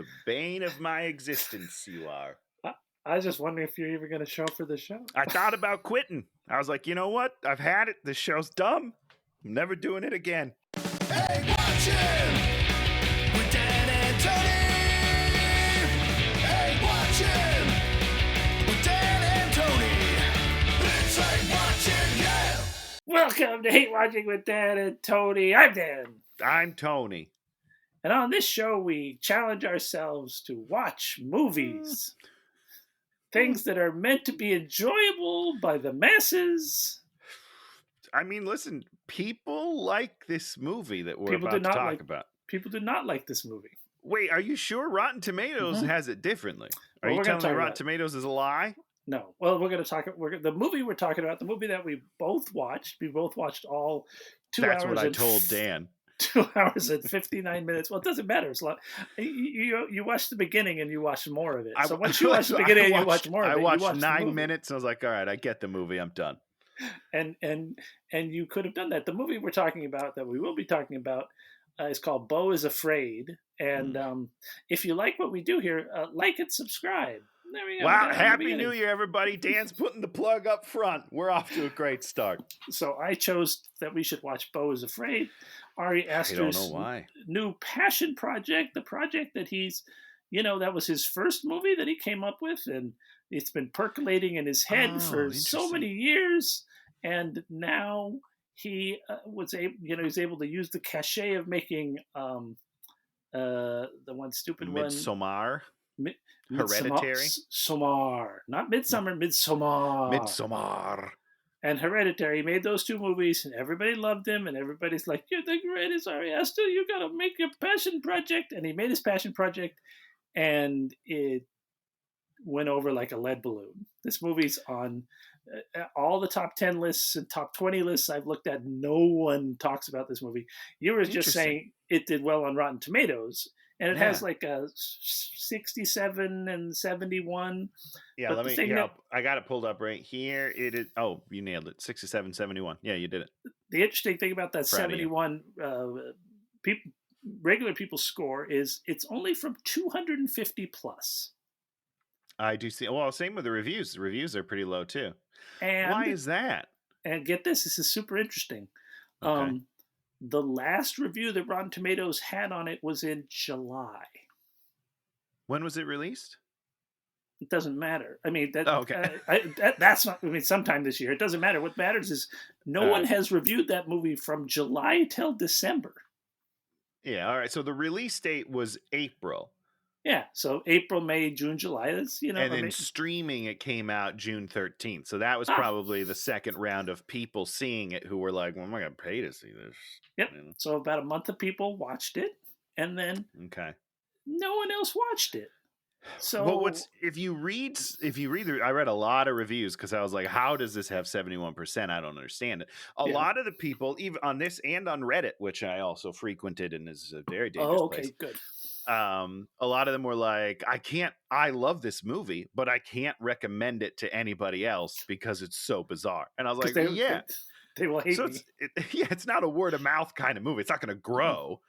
The bane of my existence, you are. I was just wondering if you're even going to show up for the show. I thought about quitting. I was like, you know what? I've had it. This show's dumb. I'm never doing it again. Hey, watch him with Dan and Tony. Hey, watch him with Dan and Tony. It's like watching, yeah. Welcome to Hate Watching with Dan and Tony. I'm Dan. I'm Tony. And on this show, we challenge ourselves to watch movies. Things that are meant to be enjoyable by the masses. I mean, listen, people like this movie that we're about to talk about. People do not like this movie. Wait, are you sure Rotten Tomatoes has it differently? Are you telling me Rotten Tomatoes is a lie? No. Well, we're going to talk. The movie we're talking about, the movie that we both watched. We both watched all 2 hours. That's what I told Dan. 2 hours and 59 minutes. Well, it doesn't matter. It's a lot. You watched the beginning and you watched more of it. So once you watch the beginning and you watch more of it, I watched 9 minutes and I was like, all right, I get the movie. I'm done. And you could have done that. The movie we're talking about, that we will be talking about, is called Beau is Afraid. And if you like what we do here, like and subscribe. There we go. Wow, Happy New Year, everybody. Dan's putting the plug up front. We're off to a great start. So I chose that we should watch Beau is Afraid. Ari Aster's new passion project, the project that he's, that was his first movie that he came up with, and it's been percolating in his head for so many years, and now he was able, he's able to use the cachet of making the one stupid Midsommar. Hereditary? Somar. Not Midsummer, Midsommar. Midsommar. And Hereditary. He made those 2 movies, and everybody loved him, and everybody's like, you're the greatest Ari Aster, you gotta make your passion project. And he made his passion project, and it went over like a lead balloon. This movie's on all the top 10 lists and top 20 lists I've looked at. No one talks about this movie. You were just saying it did well on Rotten Tomatoes. And it has like a 67 and 71. Yeah, I got it pulled up right here. It is. Oh, you nailed it. 67, 71. Yeah, you did it. The interesting thing about that 71 regular people's score is it's only from 250 plus. I do see. Well, same with the reviews. The reviews are pretty low too. And why is that? And get this. This is super interesting. Okay. The last review that Rotten Tomatoes had on it was in July. When was it released? It doesn't matter. I mean, okay. That's not. I mean, sometime this year. It doesn't matter. What matters is no one has reviewed that movie from July till December. Yeah. All right. So the release date was April. Yeah. So April, May, June, July. That's And then streaming, it came out June 13th. So that was probably the second round of people seeing it who were like, "Well, I'm not gonna pay to see this." Yep. So about a month of people watched it, and then no one else watched it. So, well, if you read I read a lot of reviews because I was like, how does this have 71%? I don't understand it. A lot of the people, even on this and on Reddit, which I also frequented and is a very dangerous place. Good. A lot of them were like, I love this movie, but I can't recommend it to anybody else because it's so bizarre. And I was like, they will hate me. It's not a word of mouth kind of movie. It's not going to grow.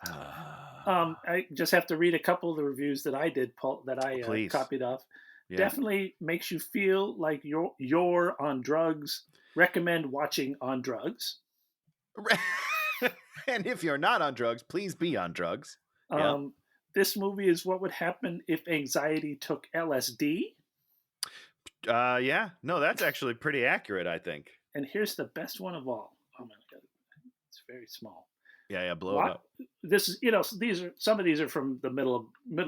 I just have to read a couple of the reviews that I did, Paul, that I copied off. Yeah. Definitely makes you feel like you're on drugs. Recommend watching on drugs. And if you're not on drugs, please be on drugs. This movie is what would happen if anxiety took LSD. No, that's actually pretty accurate, I think. And here's the best one of all. Oh my God, it's very small. Yeah, blow it up. This is, some of these are from the middle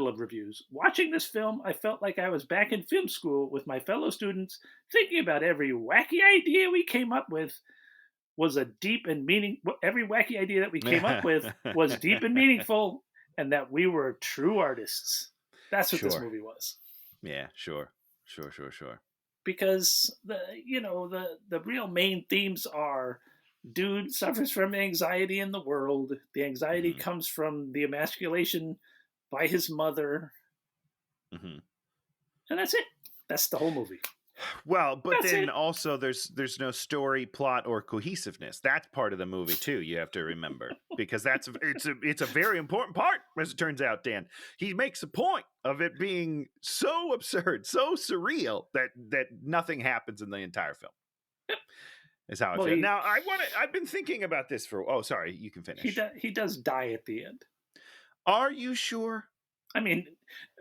of reviews. Watching this film, I felt like I was back in film school with my fellow students, thinking about every wacky idea we came up with was a deep and every wacky idea that we came up with was deep and meaningful, and that we were true artists. That's what this movie was. Yeah, sure. Because the real main themes are: dude suffers from anxiety in the world. The anxiety comes from the emasculation by his mother. And that's it. That's the whole movie. Well, but That's then it. also there's no story, plot, or cohesiveness. That's part of the movie too. You have to remember because it's a very important part, as it turns out. Dan, he makes a point of it being so absurd, so surreal that nothing happens in the entire film. Is how I Well, feel. Now I've been thinking about this for. Oh, sorry, you can finish. he does die at the end. Are you sure? I mean,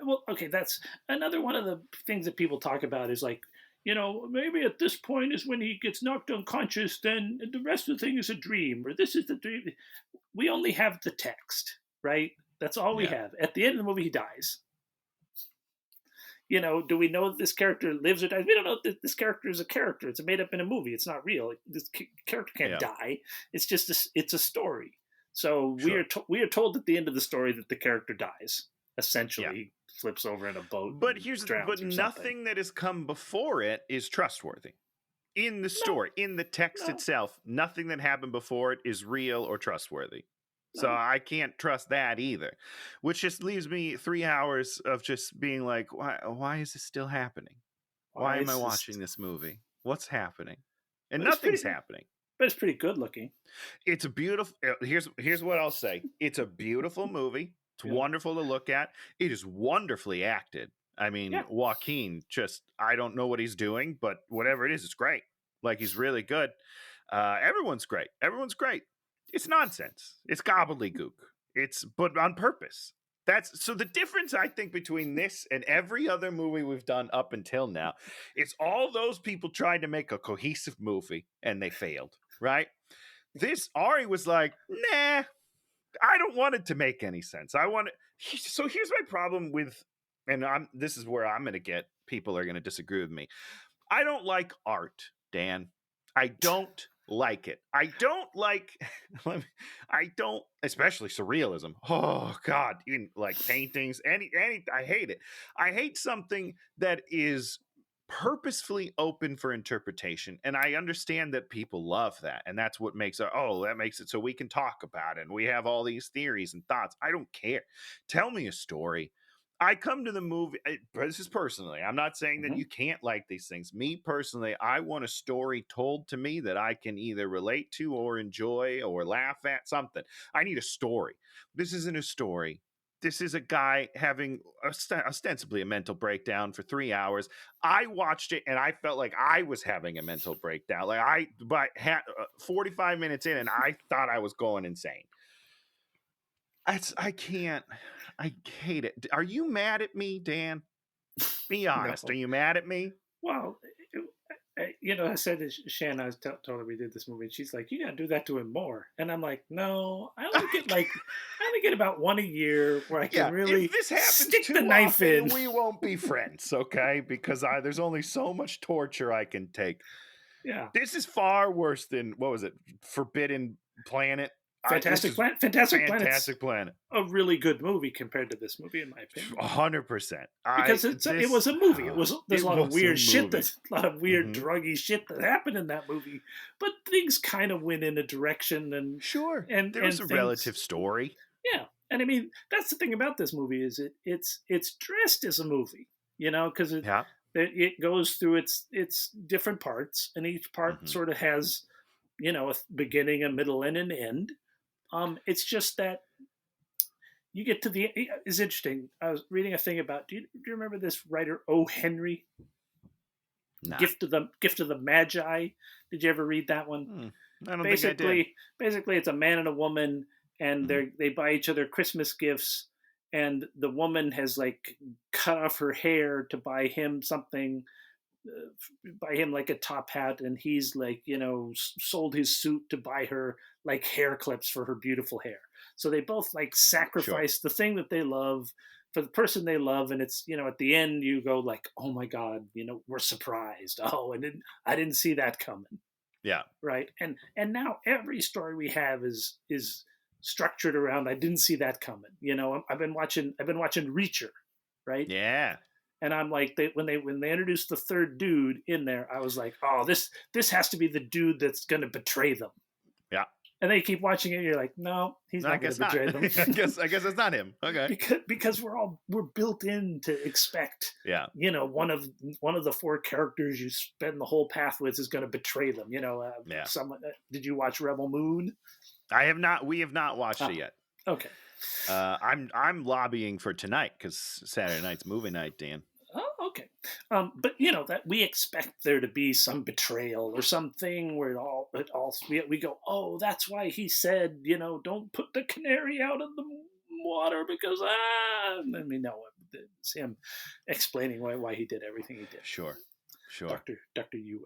well, okay, that's another one of the things that people talk about is like, maybe at this point is when he gets knocked unconscious, then the rest of the thing is a dream, or this is the dream. We only have the text, right? That's all we Yeah. have. At the end of the movie, he dies. Do we know that this character lives or dies? We don't know that this character is a character. It's made up in a movie. It's not real. This character can't Yeah. die. It's just it's a story. So Sure. we are told at the end of the story that the character dies. Essentially, he flips over in a boat. But and here's drowns but or nothing something. that has come before it is trustworthy. In the No, story, in the text no, itself, nothing that happened before it is real or trustworthy. So no. I can't trust that either, which just leaves me 3 hours of just being like, why is this still happening? Why am I It's watching just, this movie? What's happening? And but it's nothing's pretty, happening. but it's pretty good looking. It's a beautiful. Here's what I'll say. It's a beautiful movie. It's Yeah, wonderful to look at. It is wonderfully acted. I mean, yeah. Joaquin, just I don't know what he's doing, but whatever it is, it's great. Like he's really good. Everyone's great. Everyone's great. It's nonsense. It's gobbledygook. It's but on purpose. That's so the difference I think between this and every other movie we've done up until now. It's all those people trying to make a cohesive movie and they failed. Right? This Ari was like, nah, I don't want it to make any sense. I want it. So here's my problem with, and this is where I'm going to get people are going to disagree with me. I don't like art, Dan. I don't like it. I don't like, I don't, especially surrealism. Oh God, in like paintings, any, I hate it. I hate something that is purposefully open for interpretation, and I understand that people love that, and that's what makes it. Oh, that makes it so we can talk about it, and we have all these theories and thoughts. I don't care. Tell me a story. I come to the movie, this is personally, I'm not saying that Mhm. you can't like these things. Me personally, I want a story told to me that I can either relate to or enjoy or laugh at something. I need a story. This isn't a story. This is a guy having ostensibly a mental breakdown for 3 hours. I watched it and I felt like I was having a mental breakdown. Like 45 minutes in and I thought I was going insane. I can't. I hate it. Are you mad at me, Dan? Be honest. Are No. you mad at me? Well, I said to Shan, I was told her we did this movie, and she's like, "You gotta do that to him more." And I'm like, "No, I only get about one a year where I can Yeah. really If this happens stick too the knife often, in." we won't be friends, okay? Because there's only so much torture I can take. Yeah, This is far worse than what was it? Forbidden Planet. Fantastic Planet. Fantastic Planet's Fantastic Planet. a really good movie compared to this movie, in my opinion. 100%. Because it was a movie. There's a lot of weird shit. There's a lot of weird druggy shit that happened in that movie, but things kind of went in a direction and Sure. and There was a things, relative story. Yeah, and I mean that's the thing about this movie is it's dressed as a movie, because Yeah. it goes through its different parts, and each part Mhm. sort of has a beginning, a middle, and an end. It's just that you get to the. It's interesting. I was reading a thing about. Do you remember this writer O. Henry? Nah. Gift of the Magi. Did you ever read that one? I don't think I did. Basically, it's a man and a woman, and they buy each other Christmas gifts, and the woman has like cut off her hair to buy him something. Buy him like a top hat, and he's like sold his suit to buy her like hair clips for her beautiful hair. So they both like sacrifice the thing that they love for the person they love, and it's at the end you go like, oh my god, we're surprised. Oh, and I didn't see that coming. Yeah. Right. And now every story we have is structured around I didn't see that coming. I've been watching Reacher, right? Yeah. And I'm like, when they introduced the third dude in there, I was like, oh, this has to be the dude that's going to betray them. Yeah. And then you keep watching it, and you're like, no, he's I not going to guess not. betray them. I guess it's not him. Okay. because we're built in to expect, Yeah. one of the four characters you spend the whole path with is going to betray them. Yeah. Did you watch Rebel Moon? I have not. We have not watched it yet. Okay. I'm lobbying for tonight because Saturday night's movie night, Dan. Oh, okay. But that we expect there to be some betrayal or something where we go, oh, that's why he said, don't put the canary out of the water because and then we know it's him explaining why he did everything he did. Sure. Dr. Yue.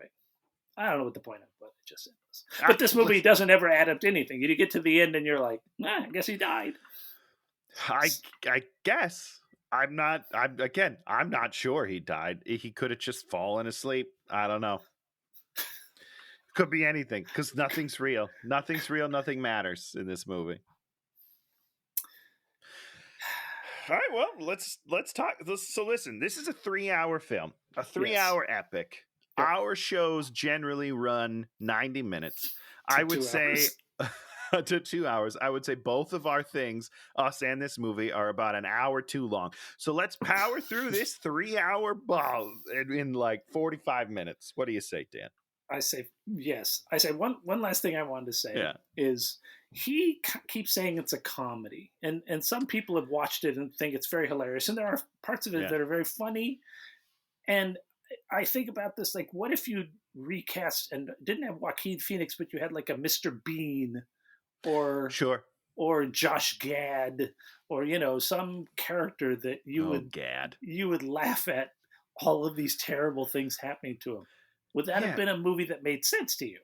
I don't know what the point of what I just said was. But this movie doesn't ever add up to anything. You get to the end and you're like, I guess he died. I guess. I'm not sure he died. He could have just fallen asleep. I don't know. Could be anything because nothing's real. Nothing's real. Nothing matters in this movie. All right, well, let's talk. So listen, this is a 3-hour film, a 3-hour epic. Yep. Our shows generally run 90 minutes. I would say to 2 hours. I would say both of our things, us and this movie, are about an hour too long. So let's power through this 3-hour ball in like 45 minutes. What do you say, Dan? I say yes. I say one last thing I wanted to say is he keeps saying it's a comedy, and some people have watched it and think it's very hilarious, and there are parts of it that are very funny. And I think about this, like, what if you recast and didn't have Joaquin Phoenix, but you had like a Mr. Bean or Josh Gad or some character that you would laugh at all of these terrible things happening to him. Would that have been a movie that made sense to you?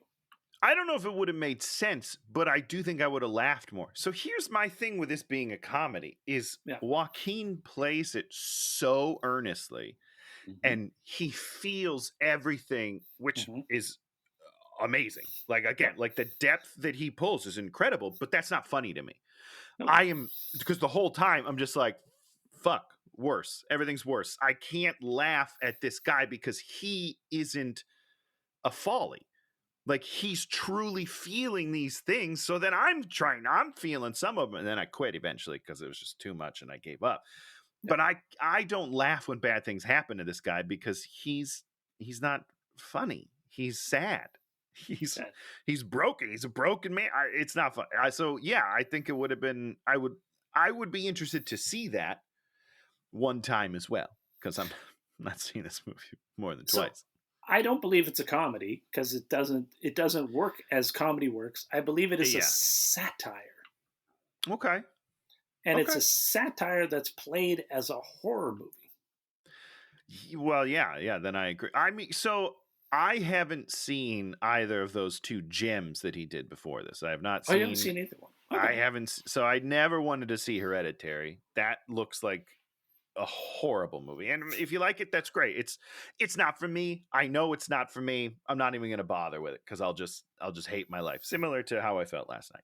I don't know if it would have made sense, but I do think I would have laughed more. So here's my thing with this being a comedy is Joaquin plays it so earnestly and he feels everything, which is amazing. Like, again, like the depth that he pulls is incredible, but that's not funny to me. Because the whole time I'm just like, fuck, worse. Everything's worse. I can't laugh at this guy because he isn't a folly. Like, he's truly feeling these things. So then I'm feeling some of them. And then I quit eventually because it was just too much and I gave up. But I don't laugh when bad things happen to this guy because he's not funny. He's sad. He's broken. He's a broken man. It's not fun. I think it would have been, I would be interested to see that one time as well, because I'm not seeing this movie more than twice. I don't believe it's a comedy because it doesn't work as comedy works. I believe it is a satire. Okay. And it's a satire that's played as a horror movie. Well, yeah, then I agree. I mean, so I haven't seen either of those two gems that he did before this. I have not seen. Oh, you haven't seen either one? Okay. I haven't. So I never wanted to see Hereditary. That looks like a horrible movie. And if you like it, that's great. It's not for me. I know it's not for me. I'm not even going to bother with it because I'll just hate my life. Similar to how I felt last night.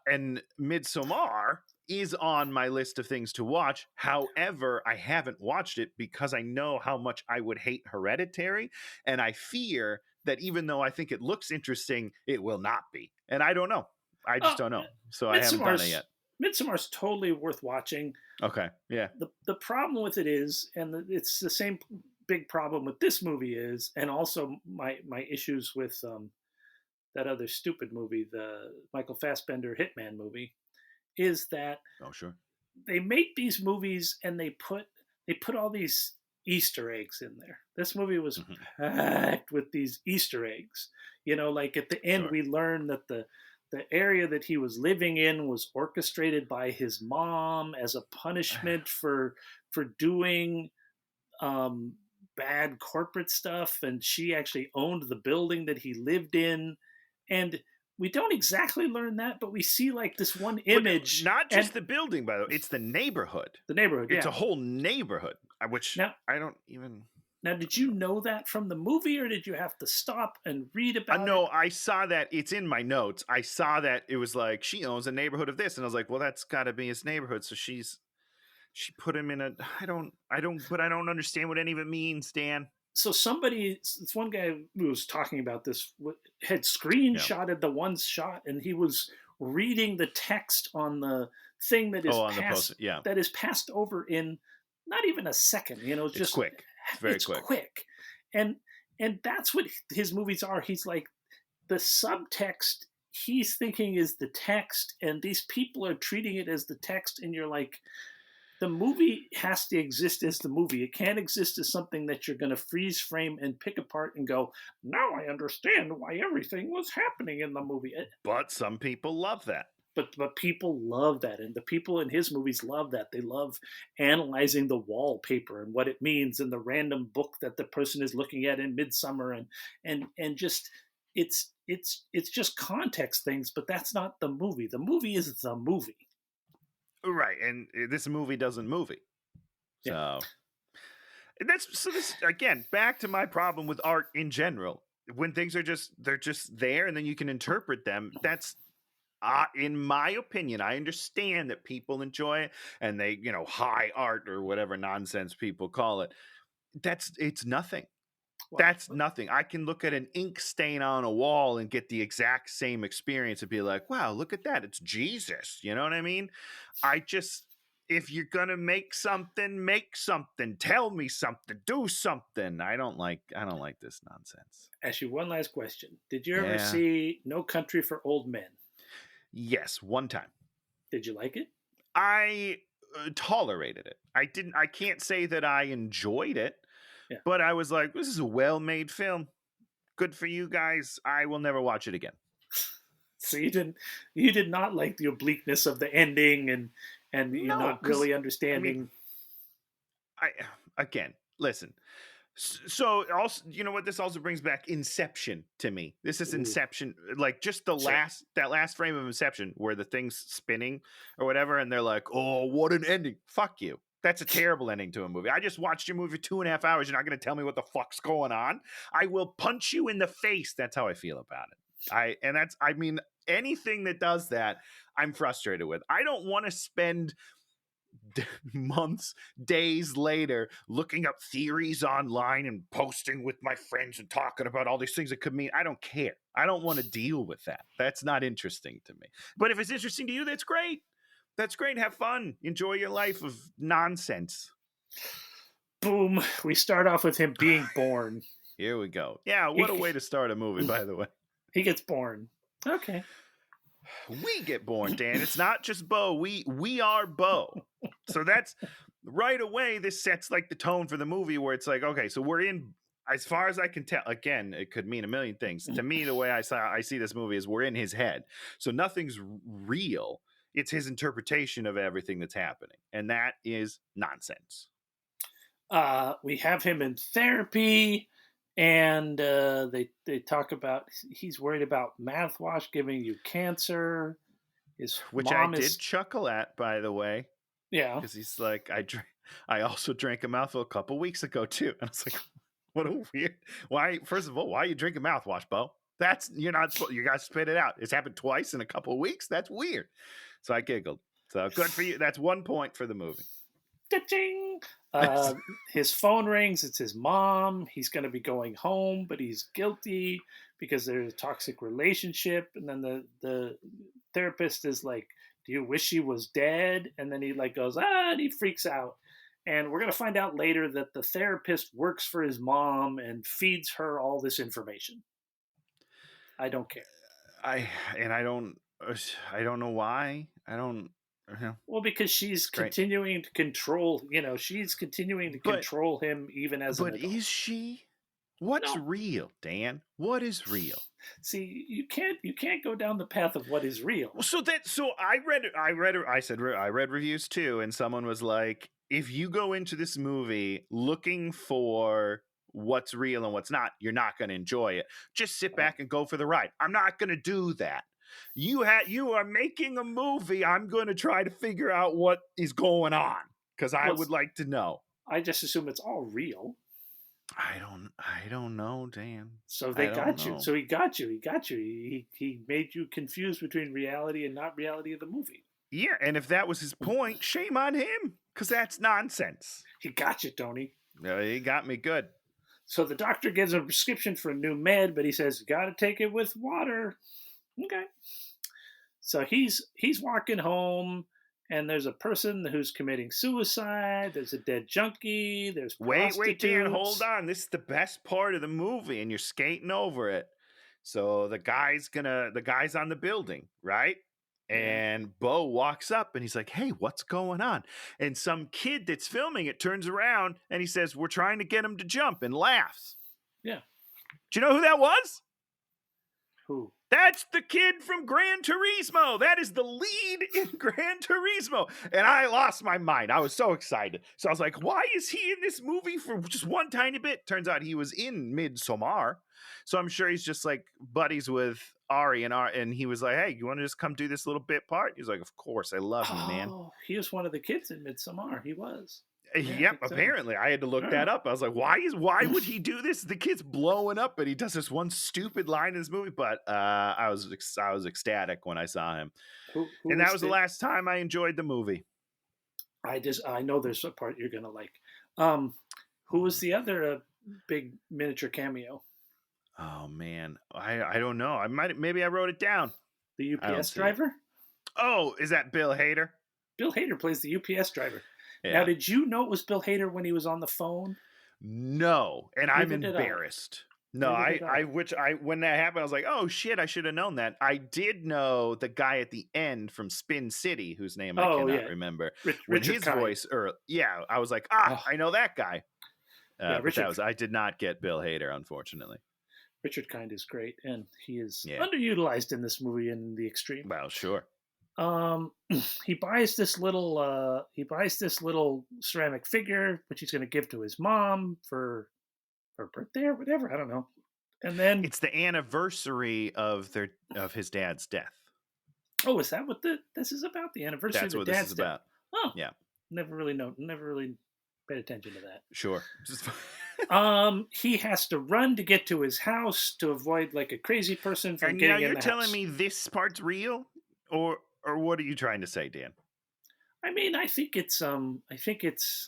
And Midsommar is on my list of things to watch. However, I haven't watched it because I know how much I would hate Hereditary. And I fear that even though I think it looks interesting, it will not be. And I don't know. I just don't know. So I haven't done it yet. Midsommar's totally worth watching. Okay, yeah. The problem with it is, and it's the same big problem with this movie is, and also my issues with that other stupid movie, the Michael Fassbender Hitman movie, is that they make these movies and they put all these Easter eggs in there. This movie was packed with these Easter eggs. Like at the end we learn that the area that he was living in was orchestrated by his mom as a punishment for doing bad corporate stuff, and she actually owned the building that he lived in. And we don't exactly learn that, but we see like this one image. Not just the building, by the way, it's the neighborhood. The neighborhood, It's a whole neighborhood, which I don't even... Now, did you know that from the movie, or did you have to stop and read about it? No, I saw that. It's in my notes. I saw that it was like, she owns a neighborhood of this. And I was like, well, that's got to be his neighborhood. So she put him in a... I don't understand what any of it means, Dan. So this one guy who was talking about this had Yeah. screenshotted the one shot, and he was reading the text on the thing that is Oh, on the post. passed Yeah. that is passed over in not even a second. You know, It's just quick. It's very it's quick. quick, and that's what his movies are. He's like the subtext. He's thinking is the text, and these people are treating it as the text, and you're like, the movie has to exist as the movie. It can't exist as something that you're going to freeze frame and pick apart and go, now I understand why everything was happening in the movie. But some people love that. But people love that, and the people in his movies love that. They love analyzing the wallpaper and what it means, and the random book that the person is looking at in Midsummer, and just it's just context things. But that's not the movie. The movie is the movie. Right, and this movie doesn't movie. So this again, back to my problem with art in general. When things are they're just there and then you can interpret them. That's in my opinion, I understand that people enjoy it and they, high art or whatever nonsense people call it. It's nothing. That's nothing. I can look at an ink stain on a wall and get the exact same experience and be like, wow, look at that. It's Jesus. You know what I mean? If you're going to make something, tell me something, do something. I don't like this nonsense. Ask you one last question. Did you ever see No Country for Old Men? Yes, one time. Did you like it? I tolerated it. I can't say that I enjoyed it. Yeah. But I was like, this is a well-made film. Good for you guys. I will never watch it again. So you did not like the obliqueness of the ending and you're not really understanding. Again, listen. So also, you know what? This also brings back Inception to me. This is Inception, like just that last frame of Inception where the thing's spinning or whatever, and they're like, "Oh, what an ending! Fuck you." That's a terrible ending to a movie. I just watched your movie for 2.5 hours. You're not going to tell me what the fuck's going on. I will punch you in the face. That's how I feel about it. Anything that does that, I'm frustrated with. I don't want to spend months, days later, looking up theories online and posting with my friends and talking about all these things it could mean. I don't care. I don't want to deal with that. That's not interesting to me. But if it's interesting to you, that's great. That's great. Have fun. Enjoy your life of nonsense. Boom. We start off with him being born. Here we go. Yeah, what a way to start a movie, by the way. He gets born. Okay. We get born, Dan. It's not just Beau. We are Beau. So that's right away. This sets like the tone for the movie where it's like, okay, so we're in, as far as I can tell, again, it could mean a million things. To me, the way I see this movie is we're in his head. So nothing's real. It's his interpretation of everything that's happening. And that is nonsense. We have him in therapy, and they talk about he's worried about mouthwash giving you cancer. Which I did chuckle at, by the way. Yeah. Because he's like, I also drank a mouthful a couple weeks ago, too. And I was like, what a weird... Why, first of all, why are you drinking mouthwash, Beau? You got to spit it out. It's happened twice in a couple of weeks. That's weird. So I giggled. So good for you. That's 1 point for the movie. Cha-ching! His phone rings. It's his mom. He's going to be going home, but he's guilty because there's a toxic relationship. And then the therapist is like, do you wish he was dead? And then he like goes, and he freaks out. And we're going to find out later that the therapist works for his mom and feeds her all this information. I don't care. I don't know why. Well, because she's continuing to control. She's continuing to control him even as an adult. But is she? What's real, Dan? What is real? See, you can't go down the path of what is real. So I read reviews too, and someone was like, if you go into this movie looking for what's real and what's not, you're not going to enjoy it. Just sit back and go for the ride. I'm not going to do that. You are making a movie. I'm going to try to figure out what is going on because I would like to know. I just assume it's all real. I don't know, Dan. So they got you. So he got you. He made you confused between reality and not reality of the movie. Yeah, and if that was his point, shame on him because that's nonsense. He got you, Tony. He got me good. So the doctor gives him a prescription for a new med, but he says, "Got to take it with water." Okay. So he's walking home, and there's a person who's committing suicide. There's a dead junkie. There's Wait, Dan, hold prostitutes. on. This is the best part of the movie, and you're skating over it. So the guy's on the building, right? Yeah. And Beau walks up and he's like, "Hey, what's going on?" And some kid that's filming it turns around and he says, "We're trying to get him to jump," and laughs. Yeah. Do you know who that was? Who? That's the kid from Gran Turismo. That is the lead in Gran Turismo. And I lost my mind. I was so excited. So I was like, why is he in this movie for just one tiny bit? Turns out he was in Midsommar. So I'm sure he's just like buddies with Ari, and he was like, "Hey, you want to just come do this little bit part?" He's like, "Of course, I love you, man." Oh, he was one of the kids in Midsommar. He was. Yeah, I Yep, think so. apparently. I had to look that up. I was like, why would he do this? The kid's blowing up, and he does this one stupid line in this movie. But I was ecstatic when I saw him. Who And that was the last time I enjoyed the movie. I know there's a part you're gonna like. Who was the other big miniature cameo? Oh man, I don't know. Maybe I wrote it down. The I don't UPS see it. driver? Oh, is that Bill Hader? Bill Hader plays the UPS driver. Yeah. Now, did you know it was Bill Hader when he was on the phone? No, and I'm Neither did I. embarrassed. No, Neither did I. when that happened, I was like, "Oh shit, I should have known that." I did know the guy at the end from Spin City, whose name I cannot remember. When Richard his Kind. voice, I was like, Oh. I know that guy. Yeah, but I did not get Bill Hader, unfortunately. Richard Kind is great, and he is Yeah. underutilized in this movie in the extreme. Well, sure. He buys this little ceramic figure, which he's going to give to his mom for her birthday or whatever. I don't know. And then It's the anniversary of his dad's death. oh, is that what this is about? The anniversary That's of what the this dad's is death? about. Oh, Yeah. Never really paid attention to that. Sure. He has to run to get to his house to avoid like a crazy person from And getting now in you're the telling house. me this part's real, or what are you trying to say, Dan? I mean, I think it's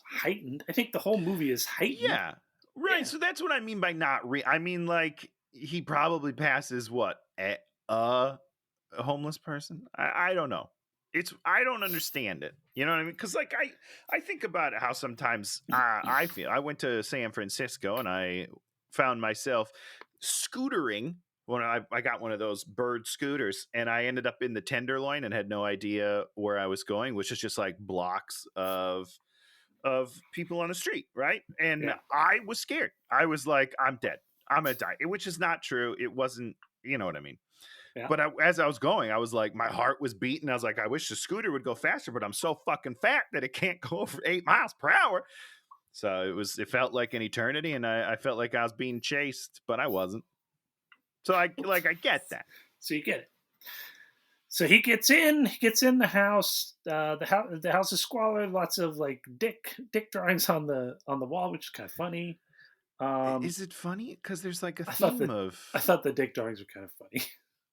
heightened. I think the whole movie is heightened. Yeah. Right. Yeah. So that's what I mean by not real. I mean, like, he probably passes what? A homeless person? I don't know. I don't understand it. You know what I mean? Because like I think about how sometimes I feel. I went to San Francisco and I found myself scootering when I got one of those bird scooters, and I ended up in the Tenderloin and had no idea where I was going, which is just like blocks of people on the street, right? And Yeah. I was scared. I was like, I'm dead. I'm gonna die, which is not true. It wasn't. You know what I mean? Yeah. But as I was going, I was like, my heart was beating. I was like, I wish the scooter would go faster, but I'm so fucking fat that it can't go over 8 miles per hour. So it felt like an eternity, and I felt like I was being chased, but I wasn't. So I get that. So you get it. So he gets in the house. The house is squalor. Lots of like dick drawings on the wall, which is kind of funny. Is it funny? Because there's like a I thought theme of. I thought the dick drawings were kind of funny.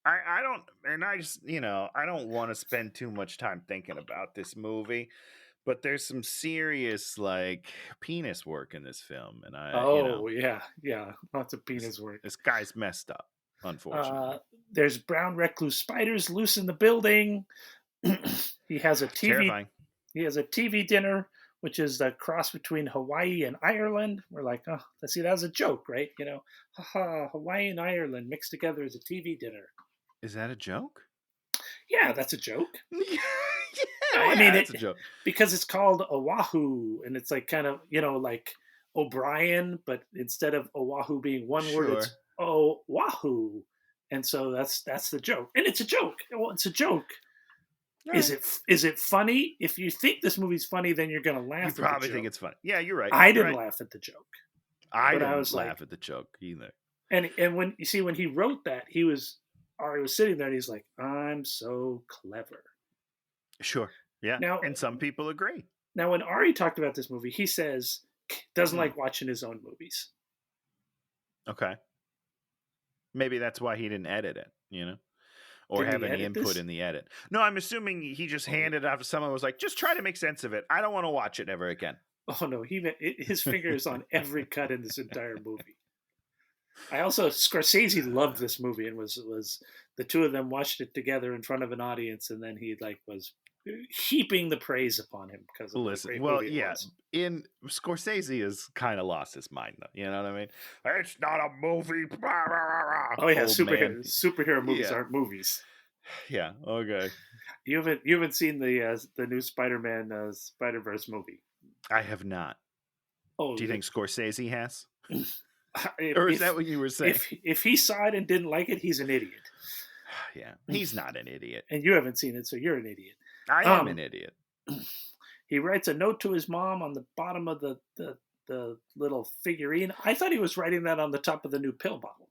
I don't, and I just, I don't want to spend too much time thinking about this movie, but there's some serious like penis work in this film, and yeah, lots of penis work. This guy's messed up, unfortunately. There's brown recluse spiders loose in the building. He has a TV. Terrifying. He has a TV dinner, which is the cross between Hawaii and Ireland. We're like, oh, let's see, that was a joke, right? Haha, Hawaii and Ireland mixed together as a TV dinner. Is that a joke? Yeah, that's a joke. I mean, it's a joke because it's called Oahu, and it's like kind of like O'Brien, but instead of Oahu being one word, it's Oahu, and so that's the joke, and it's a joke. Well, it's a joke. Right. Is it funny? If you think this movie's funny, then you're gonna laugh. You probably think it's funny. Yeah, you're right. I didn't laugh at the joke. I didn't laugh at the joke either. And when he wrote that, Ari was sitting there and he's like, I'm so clever. Sure. Yeah. And some people agree. Now, when Ari talked about this movie, he says doesn't like watching his own movies. Okay. Maybe that's why he didn't edit it, or have any input in the edit. No, I'm assuming he just handed it off to someone who was like, just try to make sense of it. I don't want to watch it ever again. Oh, no. His finger is on every cut in this entire movie. I also Scorsese loved this movie and was the two of them watched it together in front of an audience, and then he like was heaping the praise upon him because of what a Listen, great well, movie it yeah, was. in Scorsese has kind of lost his mind though. You know what I mean? It's not a movie. Blah, blah, blah, Oh yeah, old man. superhero movies Yeah, aren't movies. yeah. Okay, You haven't seen the new Spider-Man Spider-Verse movie. I have not. Oh, Do you think Scorsese has, if or is if that what you were saying? if he saw it and didn't like it, he's an idiot. Yeah, he's not an idiot. And you haven't seen it, so you're an idiot. I am an idiot. He writes a note to his mom on the bottom of the little figurine. I thought he was writing that on the top of the new pill bottle.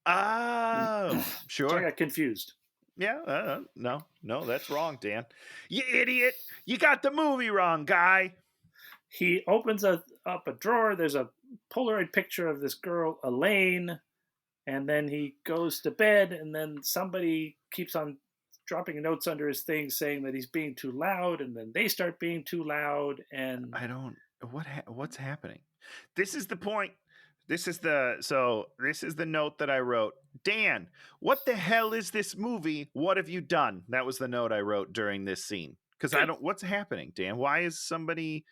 Oh, So I sure. got confused. Yeah, no, that's wrong, Dan. You idiot! You got the movie wrong, guy. He opens up a drawer. There's a Polaroid picture of this girl, Elaine, and then he goes to bed, and then somebody keeps on dropping notes under his thing saying that he's being too loud, and then they start being too loud, and I don't. What's happening? This is the point. This is the note that I wrote. Dan, what the hell is this movie? What have you done? That was the note I wrote during this scene. Because I don't. What's happening, Dan? Why is somebody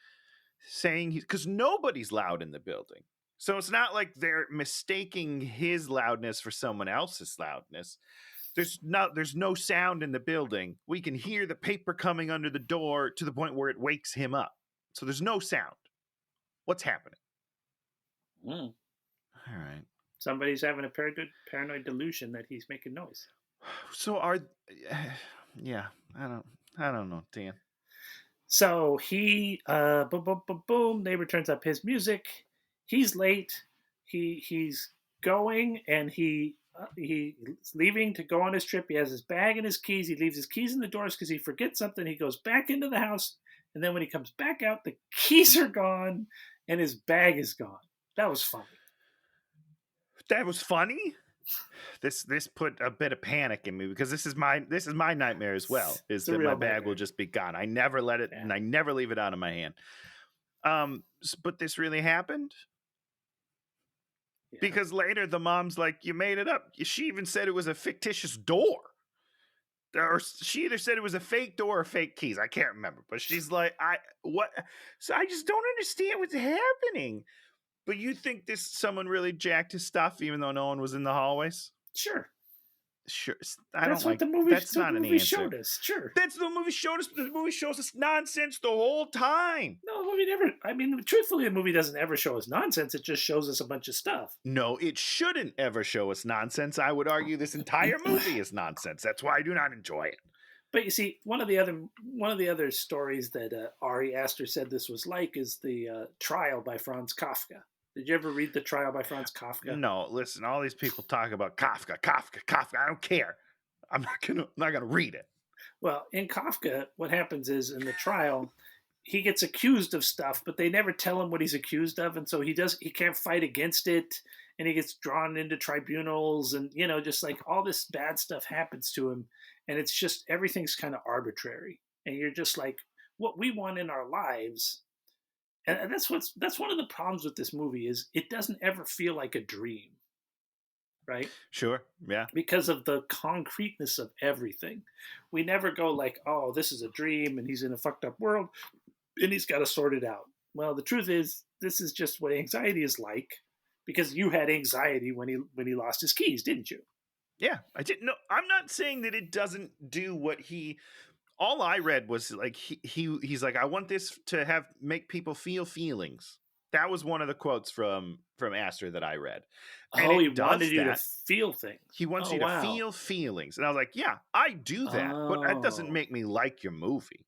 saying he's? Because nobody's loud in the building. So it's not like they're mistaking his loudness for someone else's loudness. There's no sound in the building. We can hear the paper coming under the door to the point where it wakes him up. So there's no sound. What's happening? mm, All right. somebody's having a paranoid delusion that he's making noise. So yeah, I don't know, Dan. So he boom boom boom boom. Neighbor turns up his music. He's late. He's going and he's leaving to go on his trip. He has his bag and his keys. He leaves his keys in the doors because he forgets something. He goes back into the house, and then when he comes back out, the keys are gone and his bag is gone. That was funny. That was funny. This put a bit of panic in me because this is my nightmare as well. Is that my bag will just be gone. I never let it, and I never leave it out of my hand. But this really happened. Yeah. Because later the mom's like, you made it up. She even said it was a fictitious door. Or she either said it was a fake door or fake keys. I can't remember. But she's like, what? So I just don't understand what's happening. But you think someone really jacked his stuff even though no one was in the hallways? Sure. That's not an answer. Showed us. Sure. That's the movie showed us. The movie shows us nonsense the whole time. No, the movie never. I mean, truthfully, the movie doesn't ever show us nonsense. It just shows us a bunch of stuff. No, it shouldn't ever show us nonsense. I would argue this entire movie is nonsense. That's why I do not enjoy it. But you see, one of the other stories that Ari Aster said this was like is the Trial by Franz Kafka. Did you ever read The Trial by Franz Kafka? No, listen, all these people talk about Kafka. I don't care. I'm not gonna read it. Well, in Kafka, what happens is in the trial, he gets accused of stuff, but they never tell him what he's accused of, and so he can't fight against it, and he gets drawn into tribunals, and just like all this bad stuff happens to him, and it's just everything's kind of arbitrary, and you're just like, what we want in our lives. And that's one of the problems with this movie is it doesn't ever feel like a dream, right? Sure, yeah. Because of the concreteness of everything. We never go like, oh, this is a dream and he's in a fucked up world and he's got to sort it out. Well, the truth is, this is just what anxiety is like because you had anxiety when he lost his keys, didn't you? Yeah, I didn't. No, I'm not saying that it doesn't do what he... All I read was like he's like, I want this to make people feel feelings. That was one of the quotes from Aster that I read. And he wanted you to feel things. He wants you to feel feelings, and I was like, yeah, I do that, but that doesn't make me like your movie.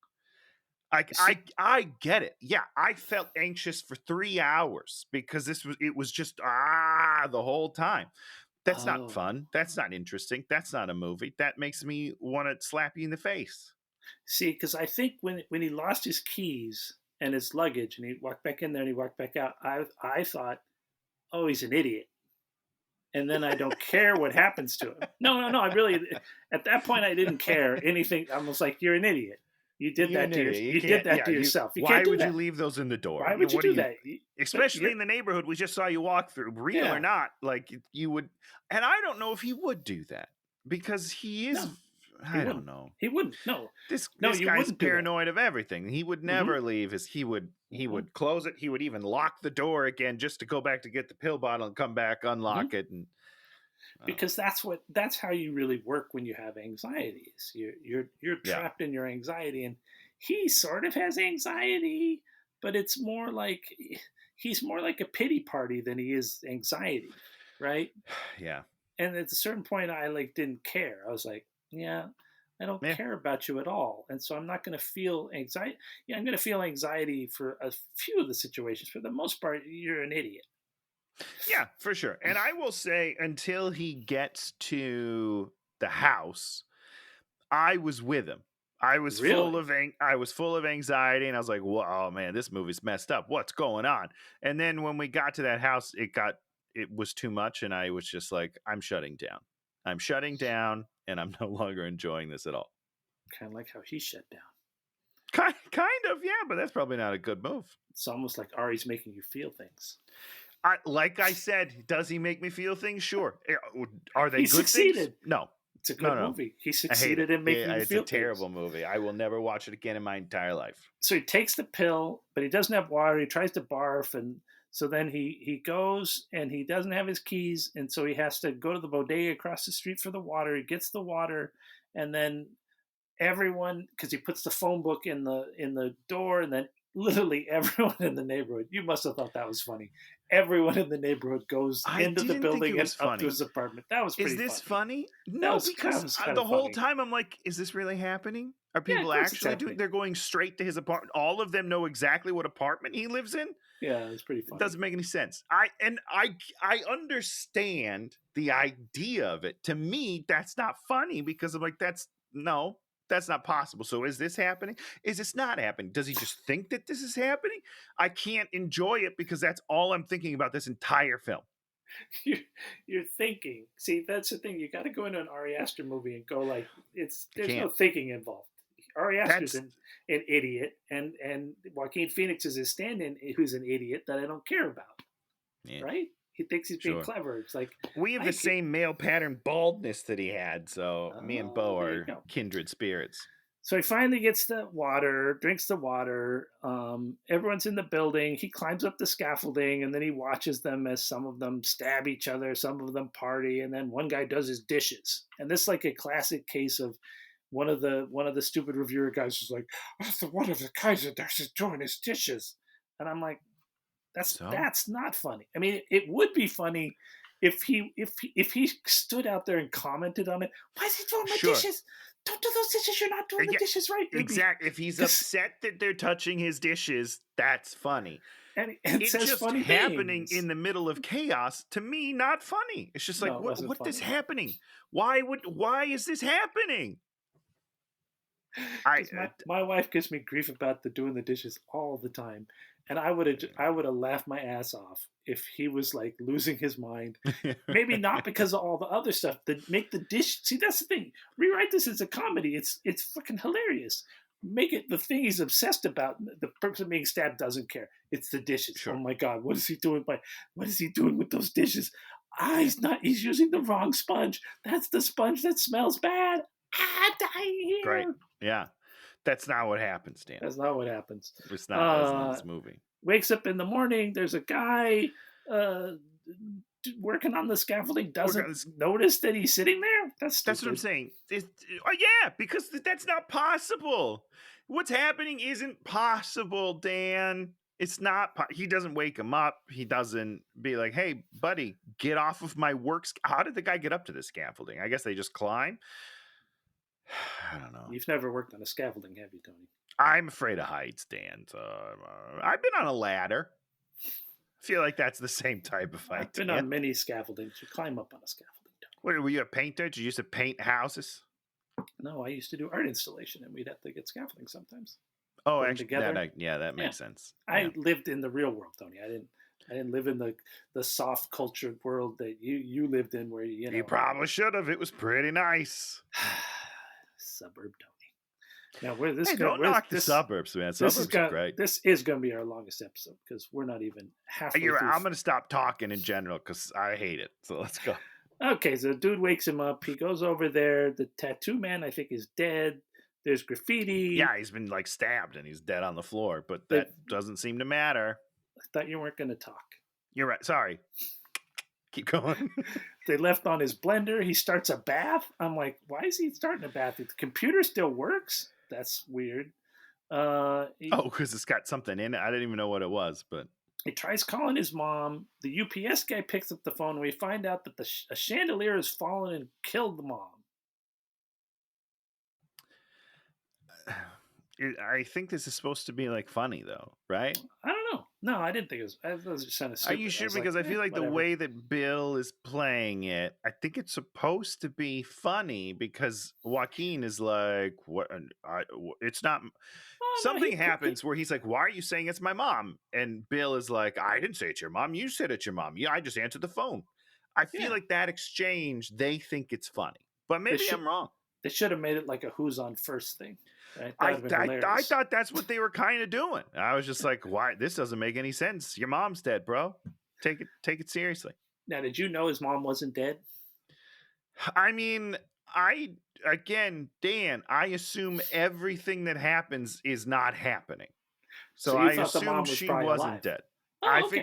I get it. Yeah, I felt anxious for 3 hours because it was just the whole time. That's not fun. That's not interesting. That's not a movie. That makes me want to slap you in the face. See, because I think when he lost his keys and his luggage and he walked back in there and he walked back out, I thought, oh, he's an idiot. And then I don't care what happens to him. No. I really, at that point, I didn't care anything. I was like, you're an idiot. You did You're that an to idiot. you did that to yourself. You Why can't do would you that. leave those in the door? Why would you What do that? But especially you're, in the neighborhood we just saw you walk through, real yeah, or not? Like you would, and I don't know if he would do that because he is. no, he I don't wouldn't. know. He wouldn't. No, no, This you guy's wouldn't do that. paranoid of everything. He would Hmm. never leave. He would Hmm. close it. He would even lock the door again just to go back to get the pill bottle and come back, Hmm. unlock it, and Because that's how you really work when you have anxieties. You're yeah, trapped in your anxiety, and he sort of has anxiety, but it's more like he's more like a pity party than he is anxiety, right? yeah, And at a certain point, I like didn't care. I was like, yeah, I don't yeah. care about you at all, and so I'm not going to feel anxiety. Yeah, I'm going to feel anxiety for a few of the situations. For the most part, you're an idiot. Yeah, for sure. And I will say, until he gets to the house, I was with him. I was full Really? of anxiety, and I was like, "Whoa, oh, man, this movie's messed up. What's going on?" And then when we got to that house, it was too much, and I was just like, "I'm shutting down. I'm shutting down, and I'm no longer enjoying this at all." Kind of like how he shut down. Kind of, yeah, but that's probably not a good move. It's almost like Ari's making you feel things. Like I said, does he make me feel things? Sure. Are they He good succeeded. things? No. It's a good No. movie. He I hate succeeded it. in making you It's a feel terrible things. movie. I will never watch it again in my entire life. So he takes the pill, but he doesn't have water. He tries to barf, and so then he goes and he doesn't have his keys, and so he has to go to the bodega across the street for the water. He gets the water, and then everyone, because he puts the phone book in the door, and then literally everyone in the neighborhood, you must have thought that was funny, everyone in the neighborhood goes I into the didn't think it building and was up to funny. his apartment. That was pretty Is this funny. funny? No, That because was kind the of whole funny. time I'm like, is this really happening? Are Yeah, of people course it's actually doing? happening. They're going straight to his apartment. All of them know exactly what apartment he lives in. Yeah, it's pretty It funny. doesn't make any sense. I understand the idea of it. To me, that's not funny because I'm like, that's not possible. So is this happening? Is this not happening? Does he just think that this is happening? I can't enjoy it because that's all I'm thinking about this entire film. You're thinking. See, that's the thing. You got to go into an Ari Aster movie and go like, there's no Can't. thinking involved. Ari Aster's That's an idiot, and Joaquin Phoenix is his stand-in, who's an idiot that I don't care about. yeah, Right? He thinks he's being sure. clever. It's like We have the same male pattern baldness that he had, so me and Beau there you are go. kindred spirits. So he finally gets the water, drinks the water. Everyone's in the building. He climbs up the scaffolding, and then he watches them as some of them stab each other, some of them party, and then one guy does his dishes. And this is like a classic case of one of the stupid reviewer guys was like, "Oh, one of the guys that does doing his dishes," and I'm like, that's not funny. I mean, it would be funny if he stood out there and commented on it. Why is he doing my dishes? Don't do those dishes. You're not doing the dishes right. Exactly. If he's upset that they're touching his dishes, that's funny. And it's says just funny happening things. In the middle of chaos. To me, not funny. It's just like, No, what is happening? Why is this happening? My wife gives me grief about doing the dishes all the time, and I would have laughed my ass off if he was like losing his mind. Maybe not because of all the other stuff that make the dish. See, that's the thing. Rewrite this as a comedy. It's fucking hilarious. Make it the thing he's obsessed about. The person being stabbed doesn't care. It's the dishes. Sure. Oh my god, what is he doing? What is he doing with those dishes? He's using the wrong sponge. That's the sponge that smells bad. I'm dying here. Right. Yeah. That's not what happens, Dan. That's not what happens. It's not. That's not this movie. Wakes up in the morning. There's a guy working on the scaffolding. Doesn't notice that he's sitting there. That's what I'm saying. Yeah, because that's not possible. What's happening isn't possible, Dan. It's not. He doesn't wake him up. He doesn't be like, "Hey, buddy, get off of my work." How did the guy get up to the scaffolding? I guess they just climb. I don't know. You've never worked on a scaffolding, have you, Tony? I'm afraid of heights, Dan. So I've been on a ladder. I feel like that's the same type of height. I've been on many scaffoldings. You climb up on a scaffolding. Wait, were you a painter? Did you used to paint houses? No, I used to do art installation, and we'd have to get scaffolding sometimes. Oh, actually, that makes sense. I lived in the real world, Tony. I didn't live in the soft cultured world that you lived in, where you probably should have. It was pretty nice. Suburb Tony. Now, where this Hey, go? don't Where's knock the this? suburbs, man. This is Suburbs are going. great. This is going to be our longest episode because we're not even halfway You're right. through. I'm going to stop talking in general because I hate it. So let's go. Okay, so the dude wakes him up. He goes over there. The tattoo man, I think, is dead. There's graffiti. Yeah, he's been like stabbed and he's dead on the floor, but They- that doesn't seem to matter. I thought you weren't going to talk. You're right. Sorry. Keep going. They left on his blender. He starts a bath. I'm like, why is he starting a bath? The computer still works. That's weird. Oh, because it's got something in it. I didn't even know what it was, but He tries calling his mom. The UPS guy picks up the phone. We find out that a chandelier has fallen and killed the mom. I think this is supposed to be like funny though, right? I don't know. No, I didn't think it was. I was just kind of Are stupid. you sure? was Because I feel like the whatever. way that Bill is playing it, I think it's supposed to be funny because Joaquin is like, "What? It's not." Oh, no, Something happens where he's like, "Why are you saying it's my mom?" And Bill is like, "I didn't say it's your mom. You said it's your mom. Yeah, I just answered the phone." I feel Yeah. like that exchange, they think it's funny, but maybe I'm wrong. They should have made it like a "Who's on first" thing. Right? I thought that's what they were kind of doing. I was just like, "Why? This doesn't make any sense. Your mom's dead, bro. Take it seriously." Now, did you know his mom wasn't dead? I mean, Dan, I assume everything that happens is not happening. So you I thought the mom assumed was she probably wasn't alive. dead. Oh, I okay.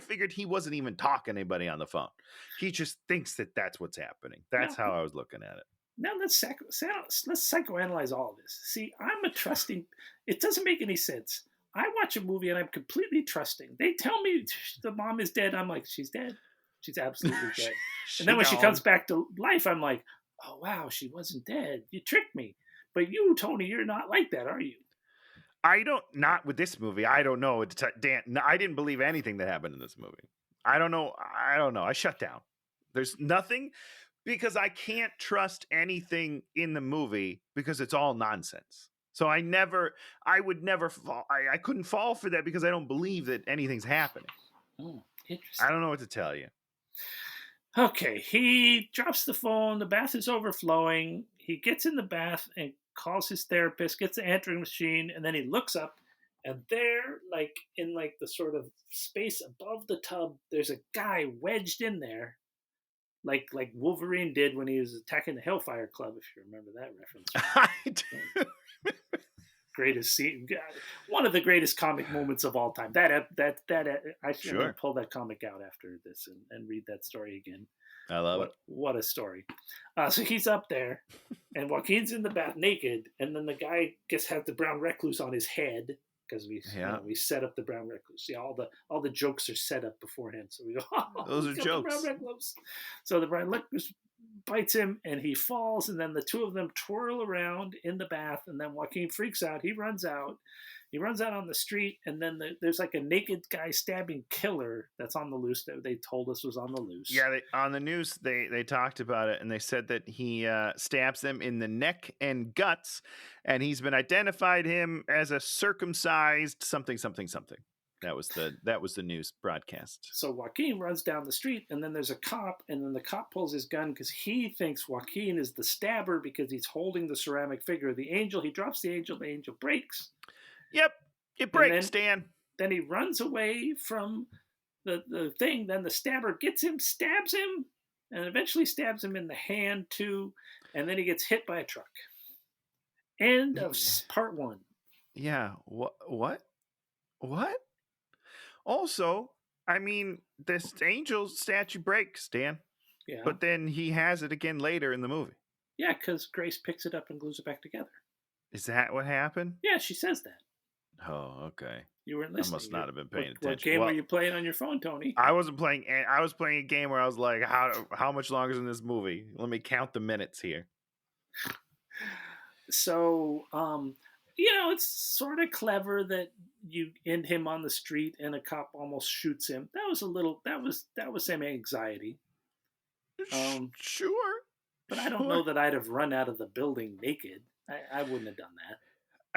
figured he wasn't even talking to anybody on the phone. He just thinks that that's what's happening. That's how I was looking at it. Now let's psychoanalyze all of this. See, I'm a trusting. It doesn't make any sense. I watch a movie and I'm completely trusting. They tell me the mom is dead. I'm like, she's dead. She's absolutely dead. And then when she comes back to life, I'm like, oh wow, she wasn't dead. You tricked me. But you, Tony, you're not like that, are you? Not with this movie. I don't know. Dan, I didn't believe anything that happened in this movie. I don't know. I shut down. There's nothing because I can't trust anything in the movie because it's all nonsense. So I would never fall. I couldn't fall for that because I don't believe that anything's happening. Interesting. I don't know what to tell you. Okay, he drops the phone. The bath is overflowing. He gets in the bath and calls his therapist, gets the answering machine, and then he looks up, and there, like in like the sort of space above the tub, there's a guy wedged in there, like Wolverine did when he was attacking the Hellfire Club. If you remember that reference, I do. Greatest scene, one of the greatest comic moments of all time. I should pull that comic out after this and read that story again. I love it. What a story. So he's up there, and Joaquin's in the bath naked, and then the guy has the brown recluse on his head because we set up the brown recluse. See, all the jokes are set up beforehand, so we go, oh, those are jokes. The brown recluse. So the brown recluse bites him, and he falls, and then the two of them twirl around in the bath, and then Joaquin freaks out. He runs out on the street, and then there's like a naked guy stabbing killer that's on the loose that they told us was on the loose. Yeah, on the news they talked about it, and they said that he stabs them in the neck and guts, and he's been identified him as a circumcised something. That was the news broadcast. So Joaquin runs down the street, and then there's a cop, and then the cop pulls his gun because he thinks Joaquin is the stabber because he's holding the ceramic figure of the angel. He drops the angel breaks. Yep, it breaks, Dan. Then he runs away from the thing. Then the stabber gets him, stabs him, and eventually stabs him in the hand too. And then he gets hit by a truck. End of part 1. Yeah. What? Also, I mean, this angel statue breaks, Dan. Yeah. But then he has it again later in the movie. Yeah, because Grace picks it up and glues it back together. Is that what happened? Yeah, she says that. Oh, okay. You weren't listening. I must not have been paying attention. What game were you playing on your phone, Tony? I wasn't playing. I was playing a game where I was like, how much longer is in this movie? Let me count the minutes here. So, it's sort of clever that you end him on the street and a cop almost shoots him. That was some anxiety. Sure. But I don't know that I'd have run out of the building naked. I wouldn't have done that.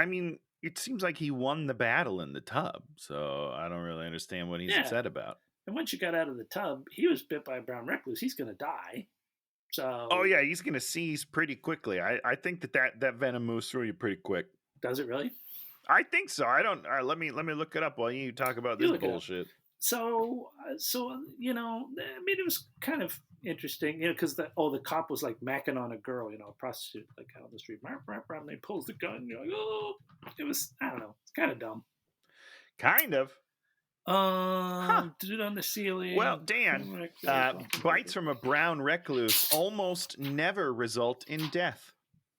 I mean, it seems like he won the battle in the tub, so I don't really understand what he's upset about. And once you got out of the tub, he was bit by a brown recluse. He's going to die. So Oh yeah, he's gonna seize pretty quickly. I think that venom moves through you pretty quick. does it really? I think so. I don't. Let me look it up while you talk about You this look it up. bullshit. So I mean, it was kind of interesting, because the cop was like macking on a girl, a prostitute, like out on the street, and he pulls the gun, and you're like, oh, it was, I don't know, it's kind of dumb. Kind of. Huh. Dude on the ceiling. Well, Dan, bites from a brown recluse almost never result in death.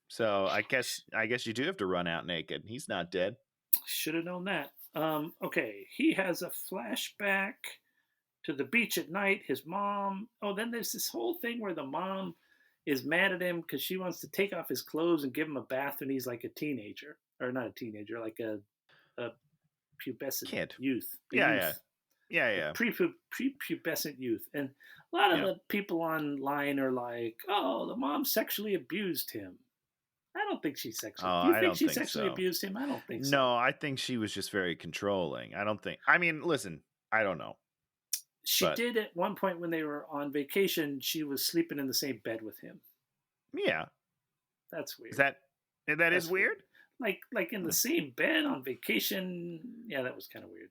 So I guess you do have to run out naked. He's not dead. Should have known that. Okay, he has a flashback to the beach at night. His mom. Oh, then there's this whole thing where the mom is mad at him because she wants to take off his clothes and give him a bath when he's like a teenager, or not a teenager, like a pubescent kid, youth. Yeah. Prepubescent youth, and a lot of the people online are like, "Oh, the mom sexually abused him." I don't think she sexually. Do you think she sexually abused him? I don't think so. No, I think she was just very controlling. I don't think. I mean, listen, I don't know. She did at one point when they were on vacation. She was sleeping in the same bed with him. Yeah, that's weird. That is weird? Like in the same bed on vacation. Yeah, that was kind of weird.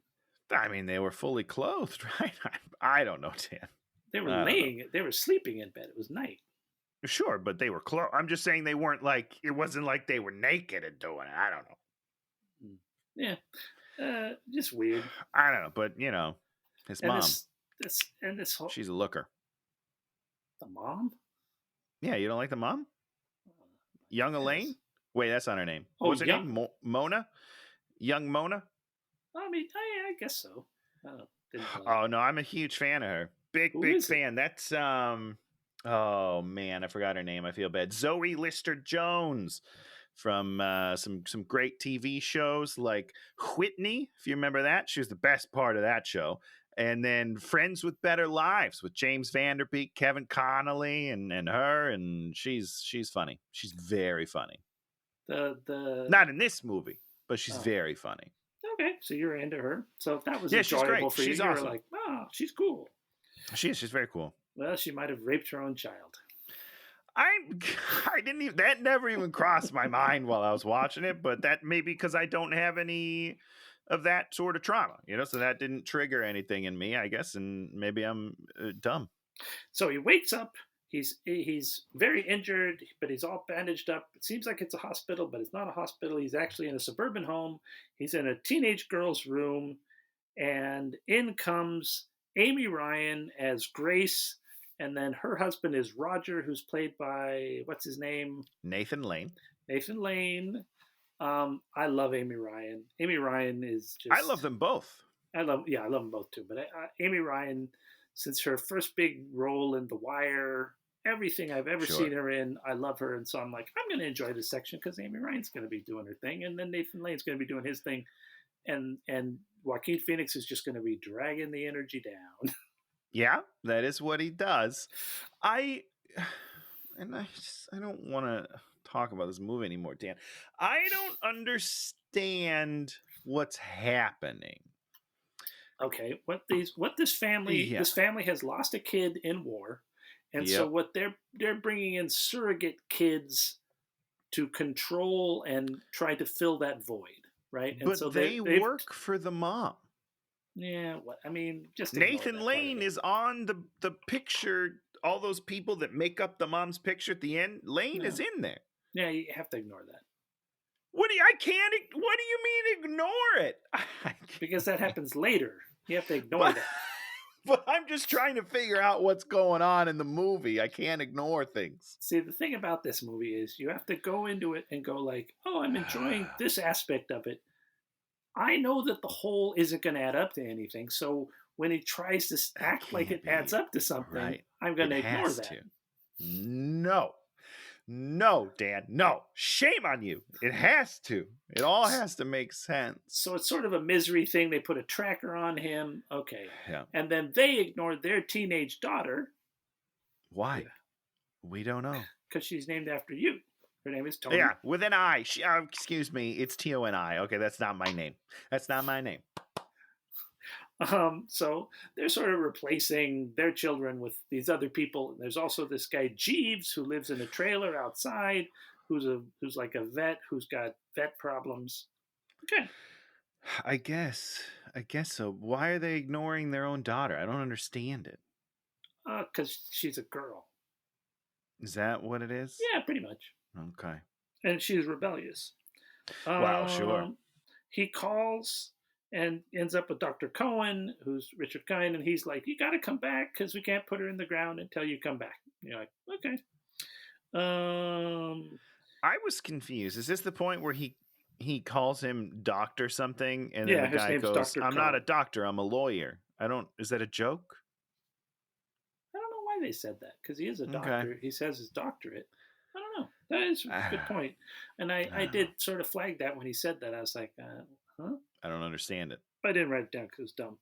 I mean, they were fully clothed, right? I don't know, Dan. They were they were sleeping in bed. It was night. Sure, but they were clothed. I'm just saying they weren't like, it wasn't like they were naked and doing it. I don't know. Yeah. Just weird. I don't know, but his mom. This whole. She's a looker. The mom? Yeah, you don't like the mom? Young Elaine? Wait, that's not her name. Oh, what's her name? Mona? Young Mona? I mean, I guess so. Oh no, I'm a huge fan of her. Big fan. That's oh man, I forgot her name. I feel bad. Zoe Lister-Jones from some great TV shows like Whitney, if you remember that. She was the best part of that show. And then Friends with Better Lives with James Vanderbeek, Kevin Connolly, and her, and she's funny. She's very funny. Not in this movie, but she's very funny. Okay, so you're into her. So if that was enjoyable for you, awesome. You were like, oh, she's cool. She's very cool. Well, she might have raped her own child. I didn't even, that never even crossed my mind while I was watching it, but that may be because I don't have any of that sort of trauma, so that didn't trigger anything in me, I guess, and maybe I'm dumb. So he wakes up. He's very injured, but he's all bandaged up. It seems like it's a hospital, but it's not a hospital. He's actually in a suburban home. He's in a teenage girl's room, and in comes Amy Ryan as Grace, and then her husband is Roger, who's played by, what's his name? Nathan Lane. I love Amy Ryan. Amy Ryan is just... I love them both. I love them both too. But Amy Ryan, since her first big role in The Wire, everything I've ever seen her in, I love her. And so I'm like, I'm going to enjoy this section because Amy Ryan's going to be doing her thing. And then Nathan Lane's going to be doing his thing. And Joaquin Phoenix is just going to be dragging the energy down. Yeah, that is what he does. I don't want to talk about this movie anymore, Dan. I don't understand what's happening. Okay, this family has lost a kid in war, and so what they're bringing in surrogate kids to control and try to fill that void, right? And but so they work for the mom. Yeah, I mean, just Nathan Lane is on the picture. All those people that make up the mom's picture at the end, Lane is in there. Yeah, you have to ignore that. What do you mean ignore it? Because that happens later. You have to ignore that. But I'm just trying to figure out what's going on in the movie. I can't ignore things. See, the thing about this movie is you have to go into it and go like, oh, I'm enjoying this aspect of it. I know that the whole isn't going to add up to anything. So when he tries to act like it adds up to something, I'm going to ignore that. No, Dan, no. Shame on you. It has to. It all has to make sense. So it's sort of a misery thing. They put a tracker on him. Okay. Yeah. And then they ignored their teenage daughter. Why? We don't know. Because she's named after you. Her name is Tony. Yeah, with an I. Excuse me. It's Toni. Okay, that's not my name. So they're sort of replacing their children with these other people. And there's also this guy Jeeves who lives in a trailer outside, who's like a vet who's got vet problems. Okay, I guess. I guess so. Why are they ignoring their own daughter? I don't understand it. because she's a girl. Is that what it is? Yeah, pretty much. Okay. And she's rebellious. Well, sure. He calls and ends up with Dr. Cohen, who's Richard Kind, and he's like, "You got to come back because we can't put her in the ground until you come back." And you're like, "Okay." I was confused. Is this the point where he calls him doctor something, and then Yeah, the his guy name's goes, Dr. "I'm not a Cohen. doctor. I'm a lawyer." I don't. Is that a joke? I don't know why they said that because he is a Okay. doctor. He says his doctorate. I don't know. That is a good point. And I did sort of flag that when he said that. I was like, huh? I don't understand it. But I didn't write it down because it was dumb.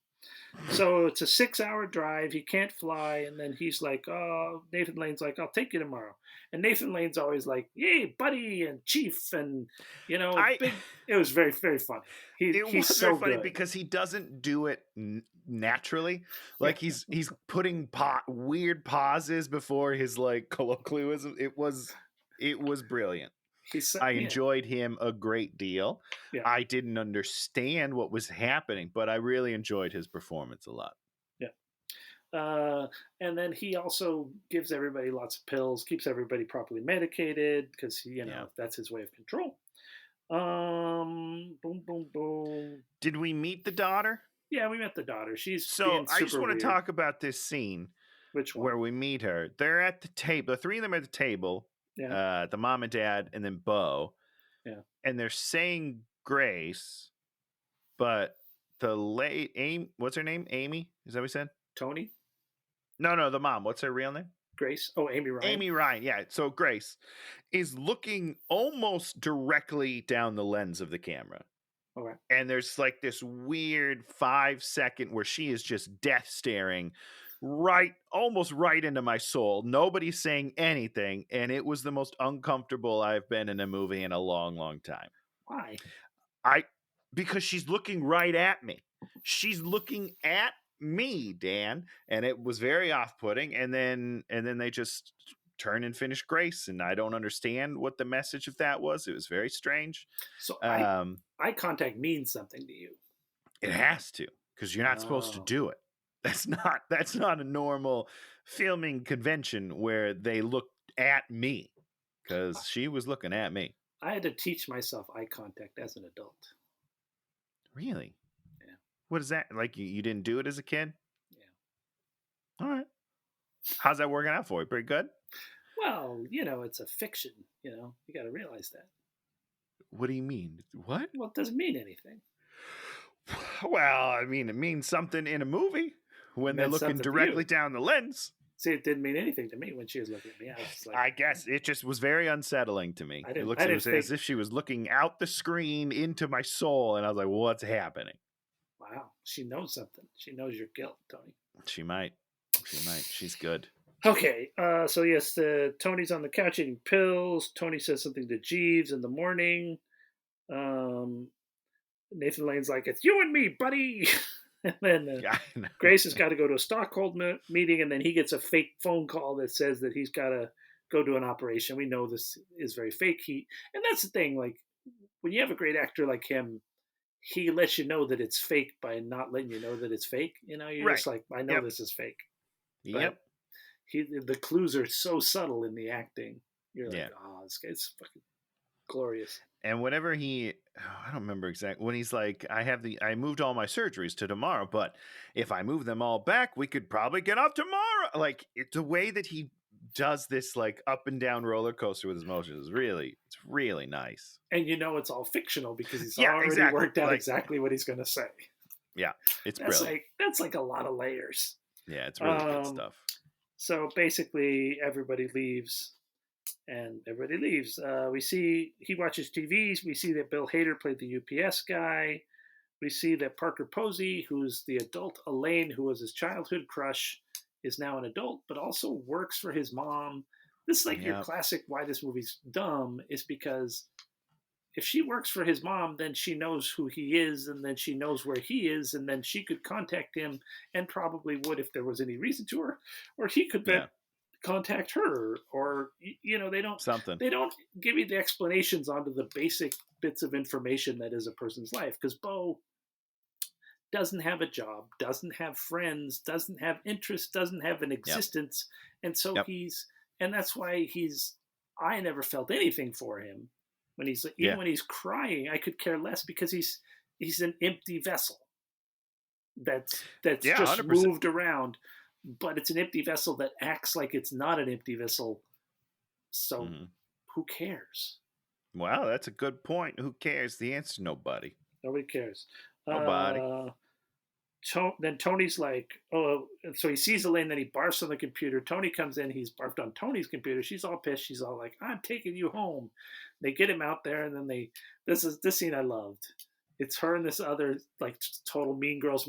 So it's a 6-hour drive. He can't fly. And then he's like, "Oh," Nathan Lane's like, "I'll take you tomorrow." And Nathan Lane's always like, "Yay, buddy," and "Chief." And, big. It was very, very funny. It He's was so very funny good. because he doesn't do it naturally. Like he's putting weird pauses before his like colloquialism. It was brilliant. I enjoyed him a great deal. Yeah. I didn't understand what was happening, but I really enjoyed his performance a lot. Yeah. And then he also gives everybody lots of pills, keeps everybody properly medicated because that's his way of control. Boom, boom, boom. Did we meet the daughter? Yeah, we met the daughter. She's so. I just want to talk about this scene. Which one? Where we meet her. They're at the table. The three of them are at the table. Yeah. The mom and dad, and then Beau. Yeah. And they're saying grace, but the late Amy, what's her name? Amy? Is that what we said? Tony? No, the mom. What's her real name? Grace. Oh, Amy Ryan. Amy Ryan, yeah. So Grace is looking almost directly down the lens of the camera. Okay. And there's like this weird 5-second where she is just death staring almost right into my soul. Nobody's saying anything, and it was the most uncomfortable I've been in a movie in a long, long time. Why? Because she's looking right at me. She's looking at me, Dan, and it was very off-putting. And then they just turn and finish Grace, and I don't understand what the message of that was. It was very strange. So eye contact means something to you. It has to, because you're not supposed to do it. That's not a normal filming convention where they look at me, because she was looking at me. I had to teach myself eye contact as an adult. Really? Yeah. What is that? Like you didn't do it as a kid? Yeah. All right. How's that working out for you? Pretty good? Well, it's a fiction. You got to realize that. What do you mean? What? Well, it doesn't mean anything. Well, I mean, it means something in a movie when they're looking directly down the lens. See, it didn't mean anything to me when she was looking at me. I was like, I guess it just was very unsettling to me. It looks as if she was looking out the screen into my soul, and I was like, "What's happening?" Wow, she knows something. She knows your guilt, Tony. She might. She's good. Okay, so yes, Tony's on the couch eating pills. Tony says something to Jeeves in the morning. Nathan Lane's like, "It's you and me, buddy." And then Grace has got to go to a Stockholm meeting, and then he gets a fake phone call that says that he's got to go do an operation. We know this is very fake. And that's the thing, like, when you have a great actor like him, he lets you know that it's fake by not letting you know that it's fake. You're just like, I know this is fake. Yep. But the clues are so subtle in the acting. You're like, oh, this guy's fucking glorious. And whenever I don't remember exactly, when he's like, I moved all my surgeries to tomorrow, but if I move them all back, we could probably get off tomorrow. Like, it's the way that he does this like up and down roller coaster with his motions it's really nice. And it's all fictional because he's already worked out exactly what he's going to say. Yeah, it's brilliant. That's like a lot of layers. Yeah, it's really good stuff. So basically, everybody leaves. We see he watches TV. We see that Bill Hader played the UPS guy. We see that Parker Posey, who's the adult Elaine, who was his childhood crush, is now an adult, but also works for his mom. This is like your classic why this movie's dumb is because if she works for his mom, then she knows who he is, and then she knows where he is, and then she could contact him, and probably would if there was any reason to her, or he could then Yeah. contact her, or Something. they don't give you the explanations onto the basic bits of information that is a person's life, because Beau doesn't have a job, doesn't have friends, doesn't have interests, doesn't have an Yep. existence, and so Yep. and that's why I never felt anything for him when even Yeah. when he's crying, I could care less because he's an empty vessel that's Yeah, just 100%. moved around, but it's an empty vessel that acts like it's not an empty vessel. So Mhm. who cares? Wow, that's a good point. Who cares? The answer: nobody. Nobody cares. Nobody. Then Tony's like, oh, and so he sees Elaine, then he barfs on the computer. Tony comes in, he's barfed on Tony's computer. She's all pissed. She's all like, I'm taking you home. They get him out there, and then this scene I loved. It's her and this other like total mean girls,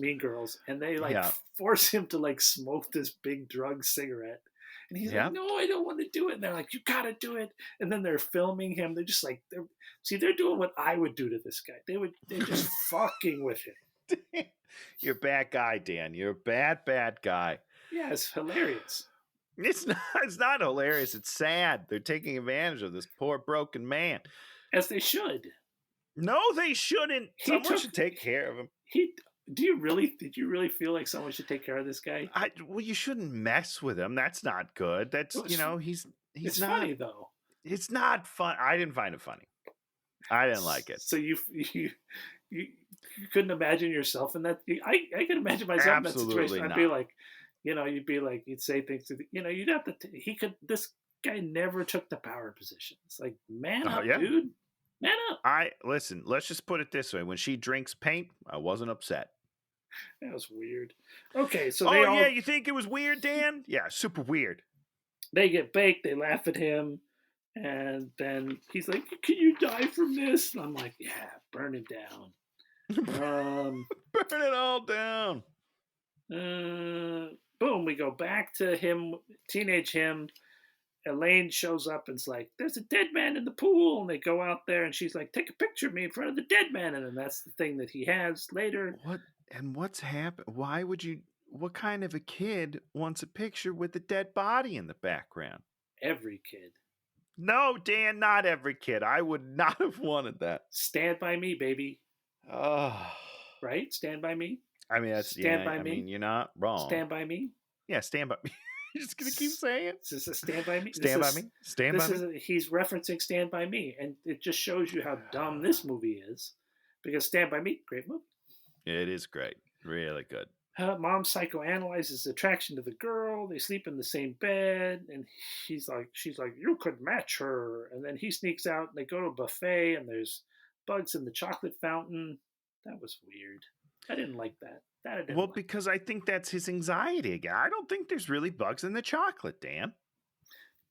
and they like Yeah. force him to like smoke this big drug cigarette. And he's Yeah. like, no, I don't want to do it. And they're like, you gotta do it. And then they're filming him. They're just like, they're doing what I would do to this guy. They're just fucking with him. You're a bad guy, Dan. You're a bad guy. Yeah, it's hilarious. It's not hilarious. It's sad. They're taking advantage of this poor broken man. As they should. No, they shouldn't. Someone should take care of him. Did you really feel like someone should take care of this guy? Well, you shouldn't mess with him. That's not good. That's he's it's not funny though. It's not fun. I didn't find it funny. I didn't like it. So you couldn't imagine yourself in that. I can imagine myself in that situation. I'd be like, you'd say things to you'd have to. This guy never took the power position. It's like, man up, dude. Man up. Listen, let's just put it this way. When she drinks paint, I wasn't upset. That was weird. Okay, so you think it was weird, Dan? Yeah, super weird. They get baked, they laugh at him, and then he's like, can you die from this? And I'm like, yeah, burn it down. Burn it all down. Boom, we go back to him, teenage him. Elaine shows up and's like, there's a dead man in the pool. And they go out there and she's like, take a picture of me in front of the dead man. And then that's the thing that he has later. What's happened? Why would you? What kind of a kid wants a picture with a dead body in the background? Every kid. No, Dan, not every kid. I would not have wanted that. Stand by me, baby. Oh. Right? Stand by me. I mean, that's Stand by me. I mean, you're not wrong. Stand by me. Yeah, stand by me. You're just gonna keep saying it. This is a Stand by me. Stand by me. Stand by me. He's referencing Stand by Me, and it just shows you how dumb this movie is. Because Stand by Me, great movie. It is great, really good. Mom psychoanalyzes attraction to the girl. They sleep in the same bed, and she's like, you could match her. And then he sneaks out, and they go to a buffet, and there's bugs in the chocolate fountain. That was weird. I didn't like that. Because I think that's his anxiety again. I don't think there's really bugs in the chocolate, Dan.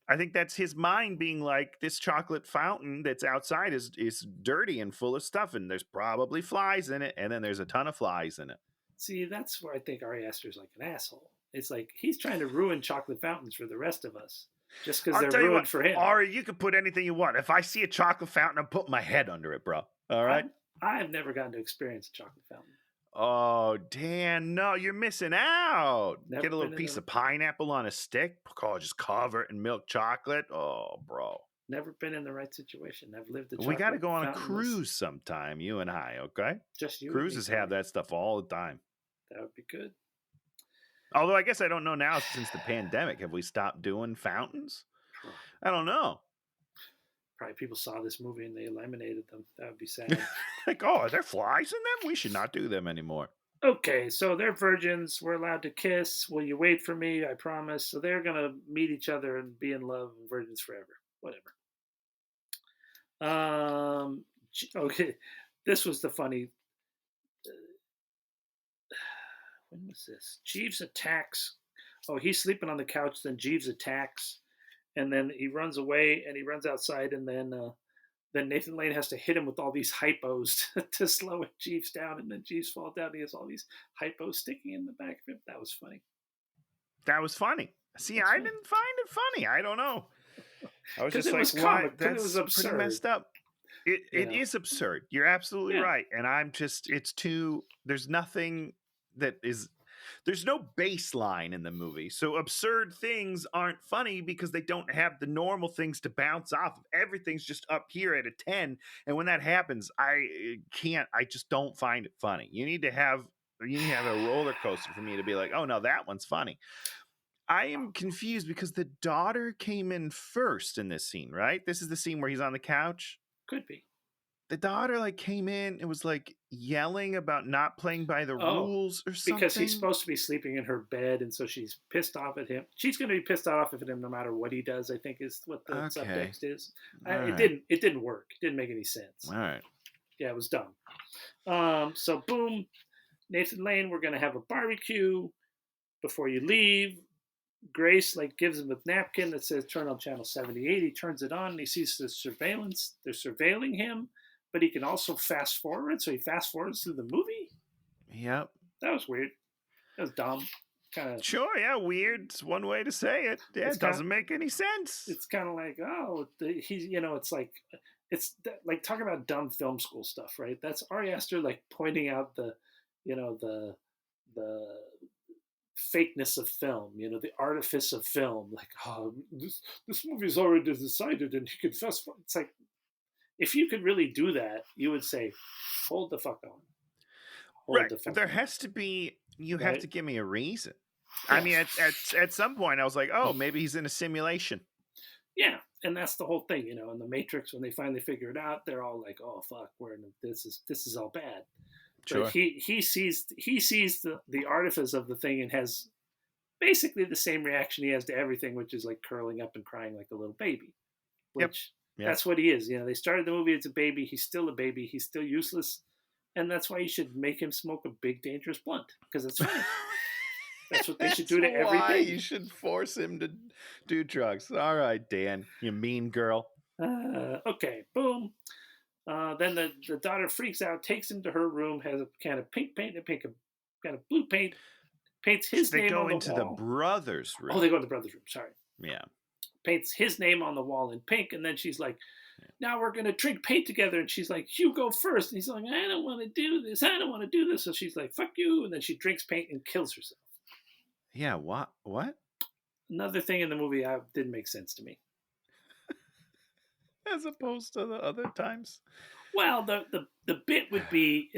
I think that's his mind being like, this chocolate fountain that's outside is dirty and full of stuff, and there's probably flies in it, and then there's a ton of flies in it. See, that's where I think Ari Aster's like an asshole. It's like he's trying to ruin chocolate fountains for the rest of us, just because they're ruined for him. Ari, you can put anything you want. If I see a chocolate fountain, I'm putting my head under it, bro. All right? I've never gotten to experience a chocolate fountain. Oh, Dan, no, you're missing out. Never Get a little piece of pineapple on a stick. Just cover it in milk chocolate. Oh, bro. Never been in the right situation. I've lived We got to go on a cruise sometime, you and I, okay? Just you. Cruises have that stuff all the time. That would be good. Although I guess I don't know now since the pandemic. Have we stopped doing fountains? I don't know. Probably people saw this movie and they eliminated them. That would be sad. Like, are there flies in them? We should not do them anymore. Okay, so they're virgins. We're allowed to kiss. Will you wait for me? I promise. So they're going to meet each other and be in love and virgins forever. Whatever. Okay, this was the funny. When was this? Jeeves attacks. Oh, he's sleeping on the couch. Then Jeeves attacks. And then he runs away and he runs outside, and then Nathan Lane has to hit him with all these hypos to slow Jeeves down, and then Jeeves falls down. He has all these hypos sticking in the back of him. That was funny. That was funny. See, I didn't find it funny. I don't know. I was just like, comic, that's it was absurd. pretty messed up. It is absurd. You're absolutely Yeah. right. And I'm just it's too there's nothing that is there's no baseline in the movie. So absurd things aren't funny because they don't have the normal things to bounce off of. Everything's just up here at a 10. And when that happens, I just don't find it funny. You need to have a roller coaster for me to be like, oh no, that one's funny. I am confused because the daughter came in first in this scene, right? This is the scene where he's on the couch. Could be. The daughter like came in and was like yelling about not playing by the Oh, rules or something. Because he's supposed to be sleeping in her bed, and so she's pissed off at him. She's going to be pissed off at him no matter what he does, I think is what the subtext is. All It didn't work. It didn't make any sense. All right. Yeah, it was dumb. So boom, Nathan Lane, we're going to have a barbecue before you leave. Grace like gives him a napkin that says turn on channel 78. He turns it on and he sees the surveillance. They're surveilling him, but he can also fast forward. So he fast forwards through the movie. Yep. That was weird. That was dumb. Kind of. Sure, yeah, weird. It's one way to say it. Yeah, it doesn't make any sense. It's kind of like, oh, he's, it's like, like talking about dumb film school stuff, right? That's Ari Aster like pointing out the fakeness of film, the artifice of film. Like, oh, this movie's already decided and he can fast forward. It's like, if you could really do that, you would say, hold the fuck on. Right. There has to be, you have to give me a reason. Yeah. I mean, at some point I was like, oh, maybe he's in a simulation. Yeah. And that's the whole thing, in the Matrix, when they finally figure it out, they're all like, oh, fuck, this is all bad. Sure. But he sees the artifice of the thing and has basically the same reaction he has to everything, which is like curling up and crying like a little baby. Which that's what he is. They started the movie as a baby. He's still a baby. He's still useless. And that's why you should make him smoke a big, dangerous blunt, because it's funny. That's what they should do to every baby. You should force him to do drugs. All right, Dan, you mean girl. Okay, boom. Then the daughter freaks out, takes him to her room, has a can of pink paint, a can of blue paint, paints his name on the wall. They go into the brother's room. Oh, they go to the brother's room. Sorry. Yeah. Paints his name on the wall in pink, and then she's like, now we're going to drink paint together. And she's like, you go first. And he's like, I don't want to do this. I don't want to do this. So she's like, fuck you. And then she drinks paint and kills herself. Yeah, what? Another thing in the movie didn't make sense to me. As opposed to the other times? Well, the bit would be,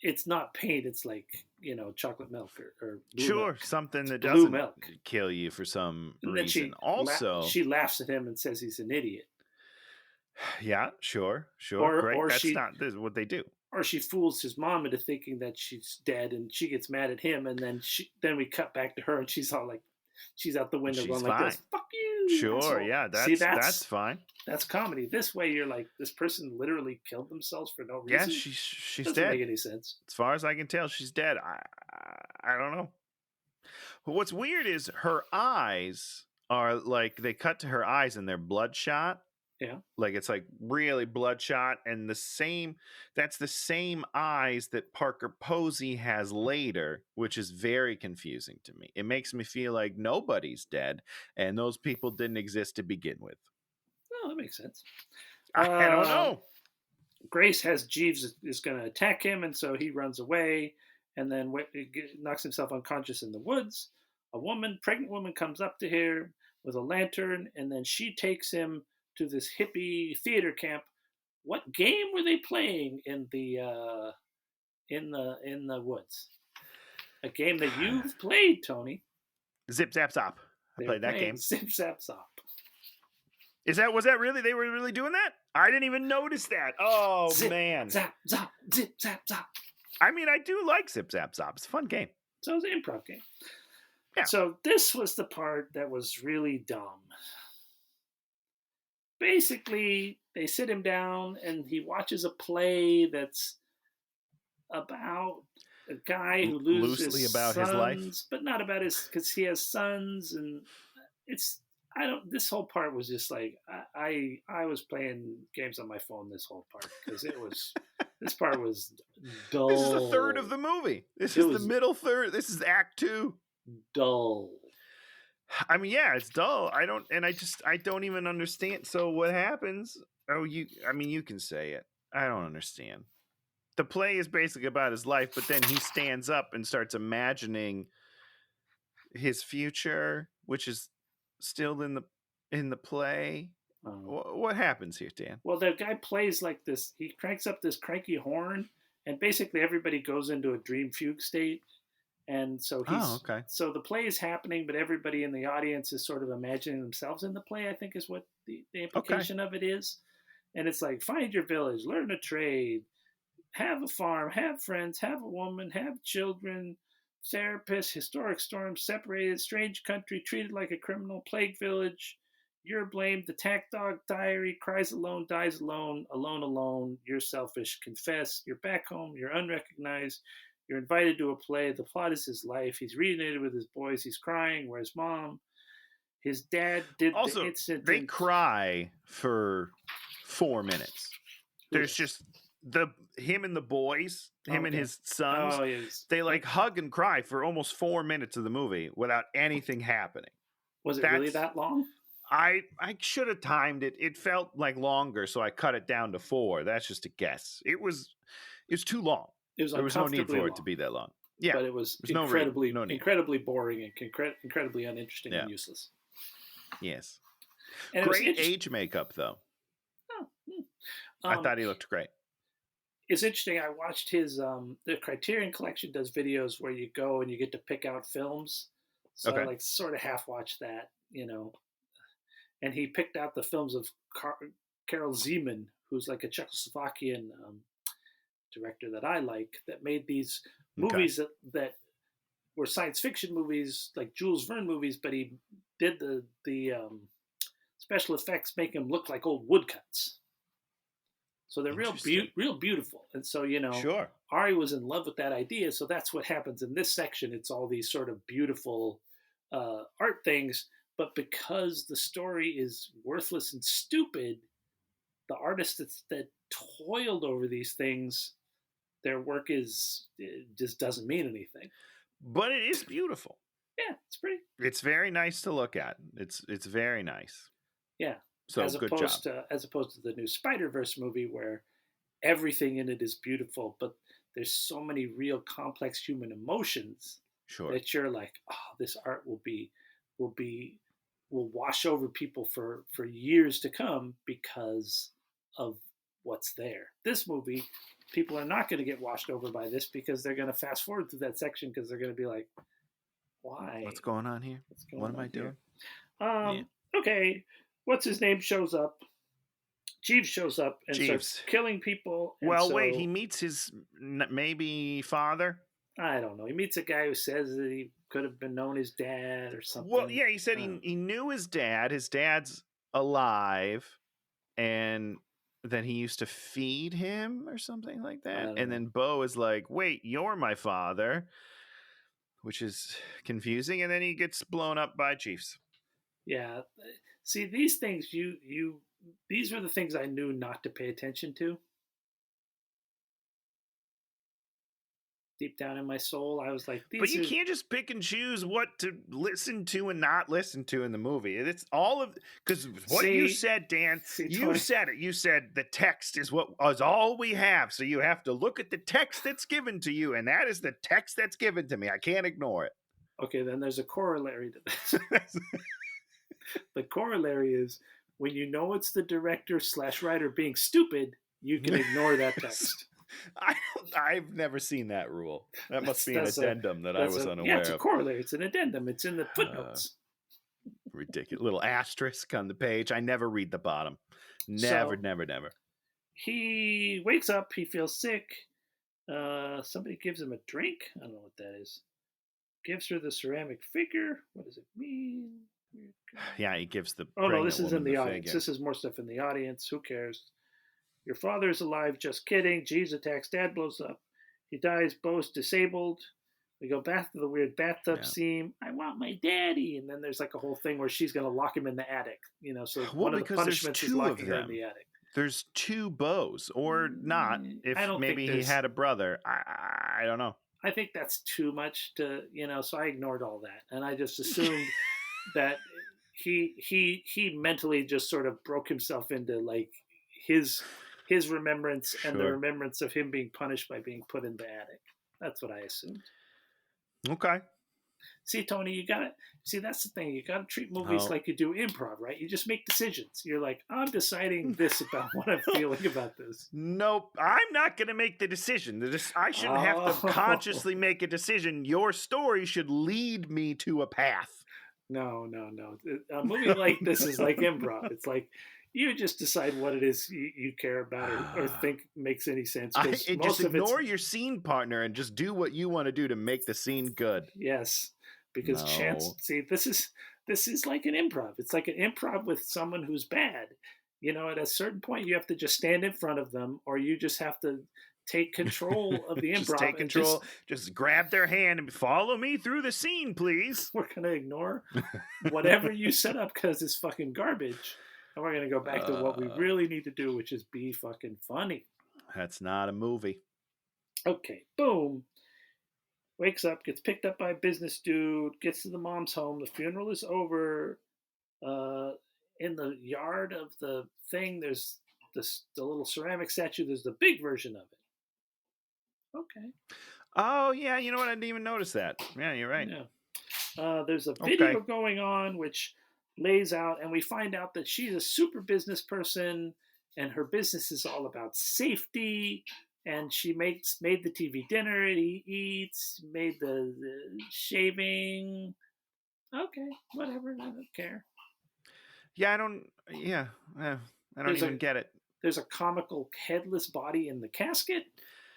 it's not paint. It's like, chocolate milk or blue milk. Something that blue doesn't milk. Kill you for some and reason. She laughs at him and says he's an idiot. Yeah, sure. Great. That's not what they do. Or she fools his mom into thinking that she's dead, and she gets mad at him, and then we cut back to her, and she's all like, she's out the window going like this, fuck you. Sure, yeah, that's fine. That's comedy. This way, you're like, this person literally killed themselves for no reason. Yeah, she's doesn't dead. Make any sense? As far as I can tell, she's dead. I don't know. But what's weird is her eyes are like, they cut to her eyes and they're bloodshot. Yeah. Like it's like really bloodshot, and that's the same eyes that Parker Posey has later, which is very confusing to me. It makes me feel like nobody's dead and those people didn't exist to begin with. Oh, that makes sense. I don't know. Grace has Jeeves is going to attack him, and so he runs away and then knocks himself unconscious in the woods. A pregnant woman comes up to him with a lantern, and then she takes him to this hippie theater camp. What game were they playing in the woods? A game that you've played, Tony. Zip Zap Zop. I played that game. Zip Zap Zop. Was that really? They were really doing that? I didn't even notice that. Oh, zip, man. Zap Zop. Zip Zap Zop. I mean, I do like Zip Zap Zop. It's a fun game. So it was an improv game. Yeah. So this was the part that was really dumb. Basically, they sit him down and he watches a play that's about a guy who loses loosely about sons, his life, but not about because he has sons, and this whole part was just like I was playing games on my phone this whole part because this part was dull. This is the third of the movie. This is the middle third. This is Act 2. Dull. I mean, yeah, it's dull. I don't even understand. So what happens? Oh, you can say it. I don't understand. The play is basically about his life, but then he stands up and starts imagining his future, which is still in the play. Um, What happens here, Dan? well, the guy plays like this. He cranks up this cranky horn, and basically everybody goes into a dream fugue state. And so Oh, okay. so the play is happening, but everybody in the audience is sort of imagining themselves in the play. I think is what the Okay. implication of it is. And it's like, find your village, learn a trade, have a farm, have friends, have a woman, have children, therapist, historic storm, separated, strange country, treated like a criminal, plague village. You're blamed. The tack dog diary cries alone, dies alone, alone, alone. You're selfish. Confess. You're back home. You're unrecognized. You're invited to a play. The plot is his life. He's reunited with his boys. He's crying. Where's mom? His dad did the Also, incident. they cry for 4 minutes. There's just him and the boys, him and Okay. his sons. Oh, yes. They like hug and cry for almost 4 minutes of the movie without anything happening. Was it really that long? I should have timed it. It felt like longer, so I cut it down to 4. That's just a guess. It was too long. It was There was no need uncomfortably for it long, to be that long. Yeah, but it was there's no incredibly, no need. incredibly boring and incredibly uninteresting Yeah. and useless. Yes. And it was Great age makeup, though. Oh, I thought he looked great. It's interesting. I watched his the Criterion Collection does videos where you go and you get to pick out films. So Okay. I like sort of half watched that, And he picked out the films of Karel Zeman, who's like a Czechoslovakian director that I like, that made these movies that were science fiction movies, like Jules Verne movies, but he did the special effects make them look like old woodcuts. So they're real beautiful. And so, Sure. Ari was in love with that idea. So that's what happens in this section. It's all these sort of beautiful art things. But because the story is worthless and stupid, the artists that toiled over these things, their work just doesn't mean anything. But it is beautiful. Yeah, it's pretty. It's very nice to look at. It's very nice. Yeah. So as good opposed job. as opposed to the new Spider-Verse movie where everything in it is beautiful, but there's so many real complex human emotions that you're like, oh, this art will wash over people for years to come because of what's there. This movie, people are not going to get washed over by this because they're going to fast forward through that section because they're going to be like, why? What's going on here? What am I doing? Okay, what's his name shows up. Jeeves shows up and starts killing people. Well, wait, he meets his maybe father? I don't know. He meets a guy who says that he could have been known his dad or something. Well, yeah, he said he knew his dad. His dad's alive, and then he used to feed him or something like that. And then Beau is like, wait, you're my father, which is confusing. And then he gets blown up by Chiefs. Yeah. See, these things, these are the things I knew not to pay attention to. Deep down in my soul, I was like, but you can't just pick and choose what to listen to and not listen to in the movie. It's all of, because what you said, Dan, you said it. You said the text is all we have. So you have to look at the text that's given to you, and that is the text that's given to me. I can't ignore it. Okay, then there's a corollary to this. The corollary is when you know it's the director / writer being stupid, you can ignore that text. I've never seen that rule. That must be an addendum that I was unaware of. Yeah, it's a corollary. It's an addendum. It's in the footnotes. Ridiculous. Little asterisk on the page. I never read the bottom. Never. He wakes up. He feels sick. Somebody gives him a drink. I don't know what that is. Gives her the ceramic figure. What does it mean? Yeah, he gives the. Oh no, this is in the audience. This is more stuff in the audience. Who cares? Your father's alive. Just kidding. Jeeves attacks. Dad blows up. He dies. Beau's disabled. We go back to the weird bathtub scene. I want my daddy. And then there's like a whole thing where she's going to lock him in the attic. So one of the punishments is locking her in the attic. There's 2 Beaus, or not. If maybe he had a brother. I don't know. I think that's too much to, so I ignored all that. And I just assumed that he mentally just sort of broke himself into like his remembrance and the Sure. remembrance of him being punished by being put in the attic. That's what I assumed. Okay. See, Tony, you gotta see. That's the thing. You gotta treat movies Oh. like you do improv, right? You just make decisions. You're like, I'm deciding this about what I'm feeling about this. Nope. I'm not going to make the decision. I shouldn't have to Oh. consciously make a decision. Your story should lead me to a path. No. A movie like this is like improv. It's like you just decide what it is you care about or think makes any sense. Because Just most of it's ignore your scene partner and just do what you want to do to make the scene good. yes, because chance. No. See, this is like an improv. It's like an improv with someone who's bad. You know, at a certain point, you have to just stand in front of them, or you just have to take control of the improv. Just take and control. Just grab their hand and follow me through the scene, please. we're gonna ignore whatever you set up because it's fucking garbage, and we're gonna go back to what we really need to do, which is be fucking funny. That's not a movie. Okay, boom. Wakes up, gets picked up by a business dude, gets to the mom's home. The funeral is over. In the yard of the thing, there's the little ceramic statue. There's the big version of it. Okay. Oh, yeah. You know what? I didn't even notice that. Yeah, you're right. Yeah. There's a video going on which lays out, and we find out that she's a super business person, and her business is all about safety. And she made the TV dinner, he eats, made the shaving. Okay, whatever. I don't care. Yeah, I don't. Yeah, I don't even get it. There's a comical headless body in the casket.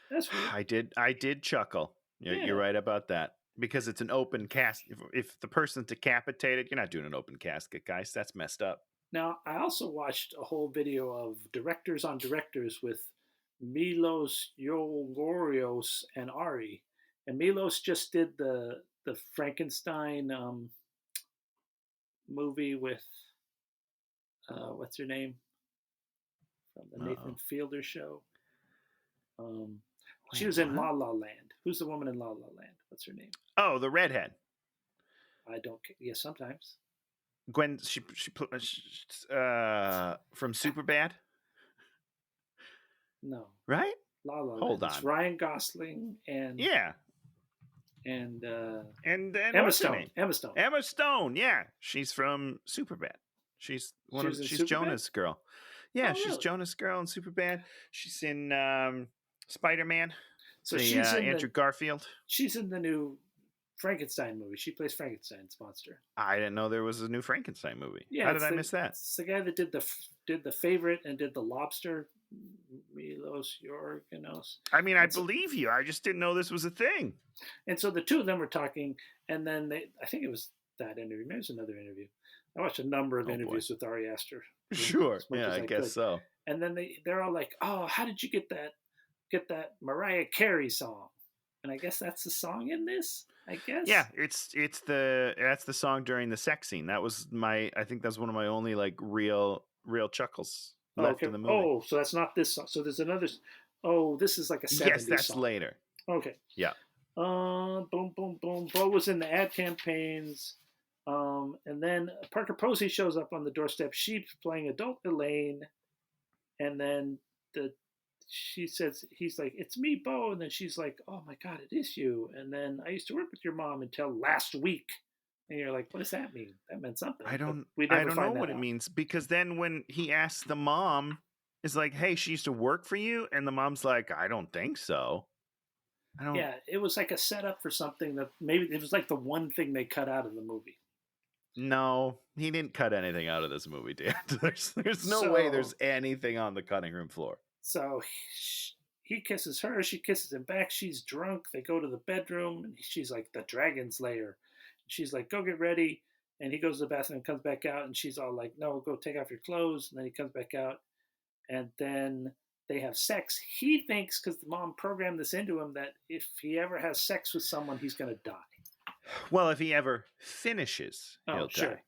That's weird. I did chuckle. Yeah. You're right about that because it's an open casket. If the person's decapitated, you're not doing an open casket, guys. That's messed up. Now, I also watched a whole video of directors on directors with Milos Yorgorios and Ari, and Milos just did the Frankenstein movie with what's her name from the Nathan Fielder show. She was in La La Land. Who's the woman in La La Land? What's her name? Oh, the redhead. I don't. Yes, sometimes. Gwen. She from Superbad. No. Right? La La Land. Hold on. It's Ryan Gosling and and Emma Stone. Emma Stone. Yeah, she's from Superbad. She's she's Jonah's girl. Yeah, she's really? Jonah's girl in Superbad. She's in Spider-Man. So she's in Andrew Garfield. She's in the new Frankenstein movie. She plays Frankenstein's monster. I didn't know there was a new Frankenstein movie. Yeah, how did I miss that? It's the guy that did the Favorite and did the Lobster. Milos Yorganos. I mean, I believe you. I just didn't know this was a thing. And so the two of them were talking, and then I think it was that interview. Maybe it was another interview. I watched a number of interviews with Ari Aster. Sure. Yeah, I guess so. And then they're all like, "Oh, how did you get that Mariah Carey song?" And I guess that's the song in this. I guess. Yeah, that's the song during the sex scene. I think that's one of my only like real chuckles left in the movie. Oh, so that's not this song. So there's another. Oh, this is like a 70s Yes, that's song. later. Okay. Yeah. Boom, boom, boom. Beau was in the ad campaigns. And then Parker Posey shows up on the doorstep. She's playing adult Elaine. And then she says, he's like, "It's me, Beau." And then she's like, "Oh my God, it is you." And then, "I used to work with your mom until last week." And you're like, what does that mean? That meant something. I don't know what it means, because then when he asks the mom, it's like, "Hey, she used to work for you?" And the mom's like, "I don't think so." Yeah, it was like a setup for something that maybe it was like the one thing they cut out of the movie. No, he didn't cut anything out of this movie, Dan. There's no way there's anything on the cutting room floor. So he kisses her. She kisses him back. She's drunk. They go to the bedroom. And she's like, "The dragon's lair." She's like, "Go get ready." And he goes to the bathroom and comes back out. And she's all like, "No, go take off your clothes." And then he comes back out. And then they have sex. He thinks, because the mom programmed this into him, that if he ever has sex with someone, he's going to die. Well, if he ever finishes, he'll die.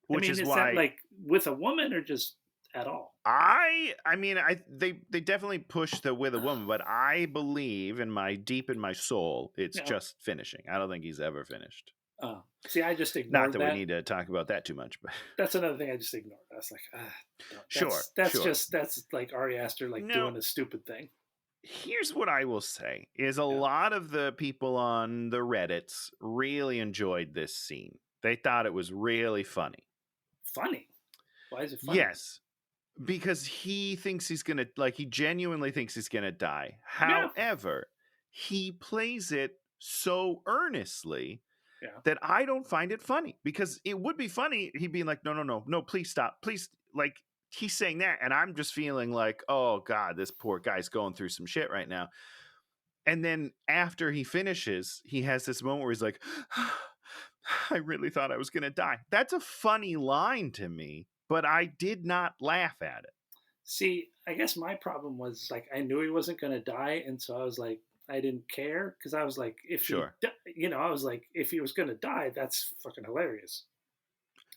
Which is why, that like with a woman or just at all? They definitely push the with a woman, but I believe deep in my soul, it's just finishing. I don't think he's ever finished. See, I just Not ignored that that. we need to talk about that too much, but That's another thing I just ignored. I was like, sure, that's sure. just that's like Ari Aster like No, doing a stupid thing. here's what I will say is a Yeah. lot of the people on the Reddits really enjoyed this scene. They thought it was really funny. Funny? Why is it funny? Yes, because he thinks he's gonna he genuinely thinks he's gonna die. Yeah. However, he plays it so earnestly Yeah. that I don't find it funny, because it would be funny he'd be like, no, please stop, please, like, he's saying that and I'm just feeling like, oh god, this poor guy's going through some shit right now. And then after he finishes, he has this moment where he's like, I really thought I was gonna die. That's a funny line to me, but I did not laugh at it. See, I guess my problem was like I knew he wasn't going to die, and so I was like, I didn't care because I was like, if Sure. I was like, if he was going to die, that's fucking hilarious.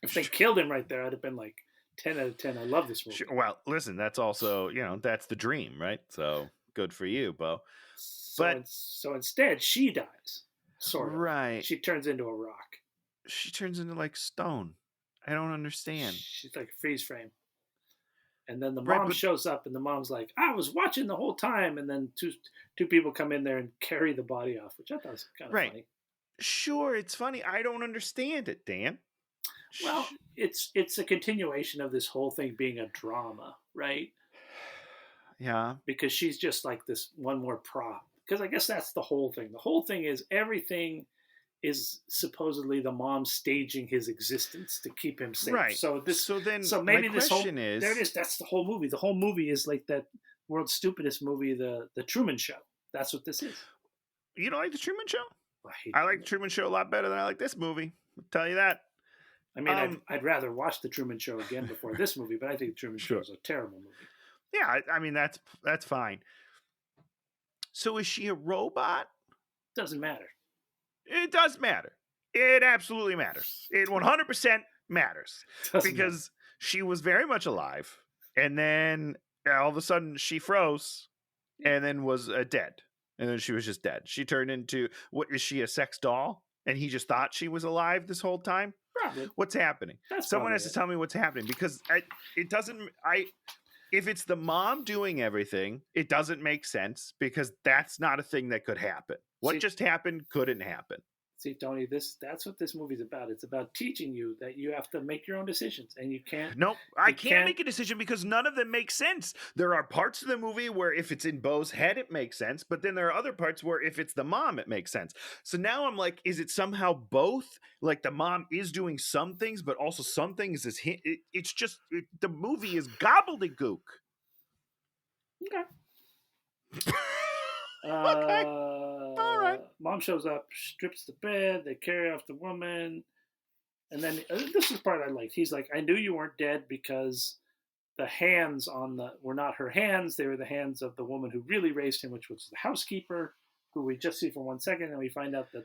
If they killed him right there, I'd have been like 10 out of 10. I love this movie. Sure. Well, listen, that's also, that's the dream, right? So good for you, Beau. So instead, she dies. Sort of. Right. She turns into a rock. She turns into like stone. I don't understand. She's like a freeze frame. And then the Right, mom but- shows up, and the mom's like, "I was watching the whole time." And then two people come in there and carry the body off, which I thought was kind of Right. funny. Sure, it's funny. I don't understand it, Dan. Well, it's a continuation of this whole thing being a drama, right? Yeah. Because she's just like this one more prop. Because I guess that's the whole thing. The whole thing is everything is supposedly the mom staging his existence to keep him safe. Right. So then maybe my this whole question is, there it is. That's the whole movie. The whole movie is like that world's stupidest movie, the Truman Show. That's what this is. you don't like the Truman Show? hate I like the Truman Show a lot better than I like this movie. I'll tell you that. I mean, I'd rather watch the Truman Show again before this movie, but I think the Truman Show is a terrible movie. Yeah, I mean that's fine. So is she a robot? Doesn't matter. It does matter. It absolutely matters. It 100% matters. Because she was very much alive, and then all of a sudden she froze, and then was dead, and then she was just dead. She turned into, what is she, a sex doll? And he just thought she was alive this whole time? Probably. What's happening? Someone has to tell me what's happening, because it doesn't. If it's the mom doing everything, it doesn't make sense, because that's not a thing that could happen. What just happened couldn't happen. See, Tony, that's what this movie's about. It's about teaching you that you have to make your own decisions, and you can't. Nope, I can't make a decision because none of them make sense. There are parts of the movie where if it's in Beau's head, it makes sense, but then there are other parts where if it's the mom, it makes sense. So now I'm like, is it somehow both? Like the mom is doing some things, but also some things is it's just the movie is gobbledygook. Okay. Okay. All right. Mom shows up, strips the bed, they carry off the woman, and then this is the part I liked. He's like, I knew you weren't dead because the hands were not her hands, they were the hands of the woman who really raised him, which was the housekeeper, who we just see for 1 second, and we find out that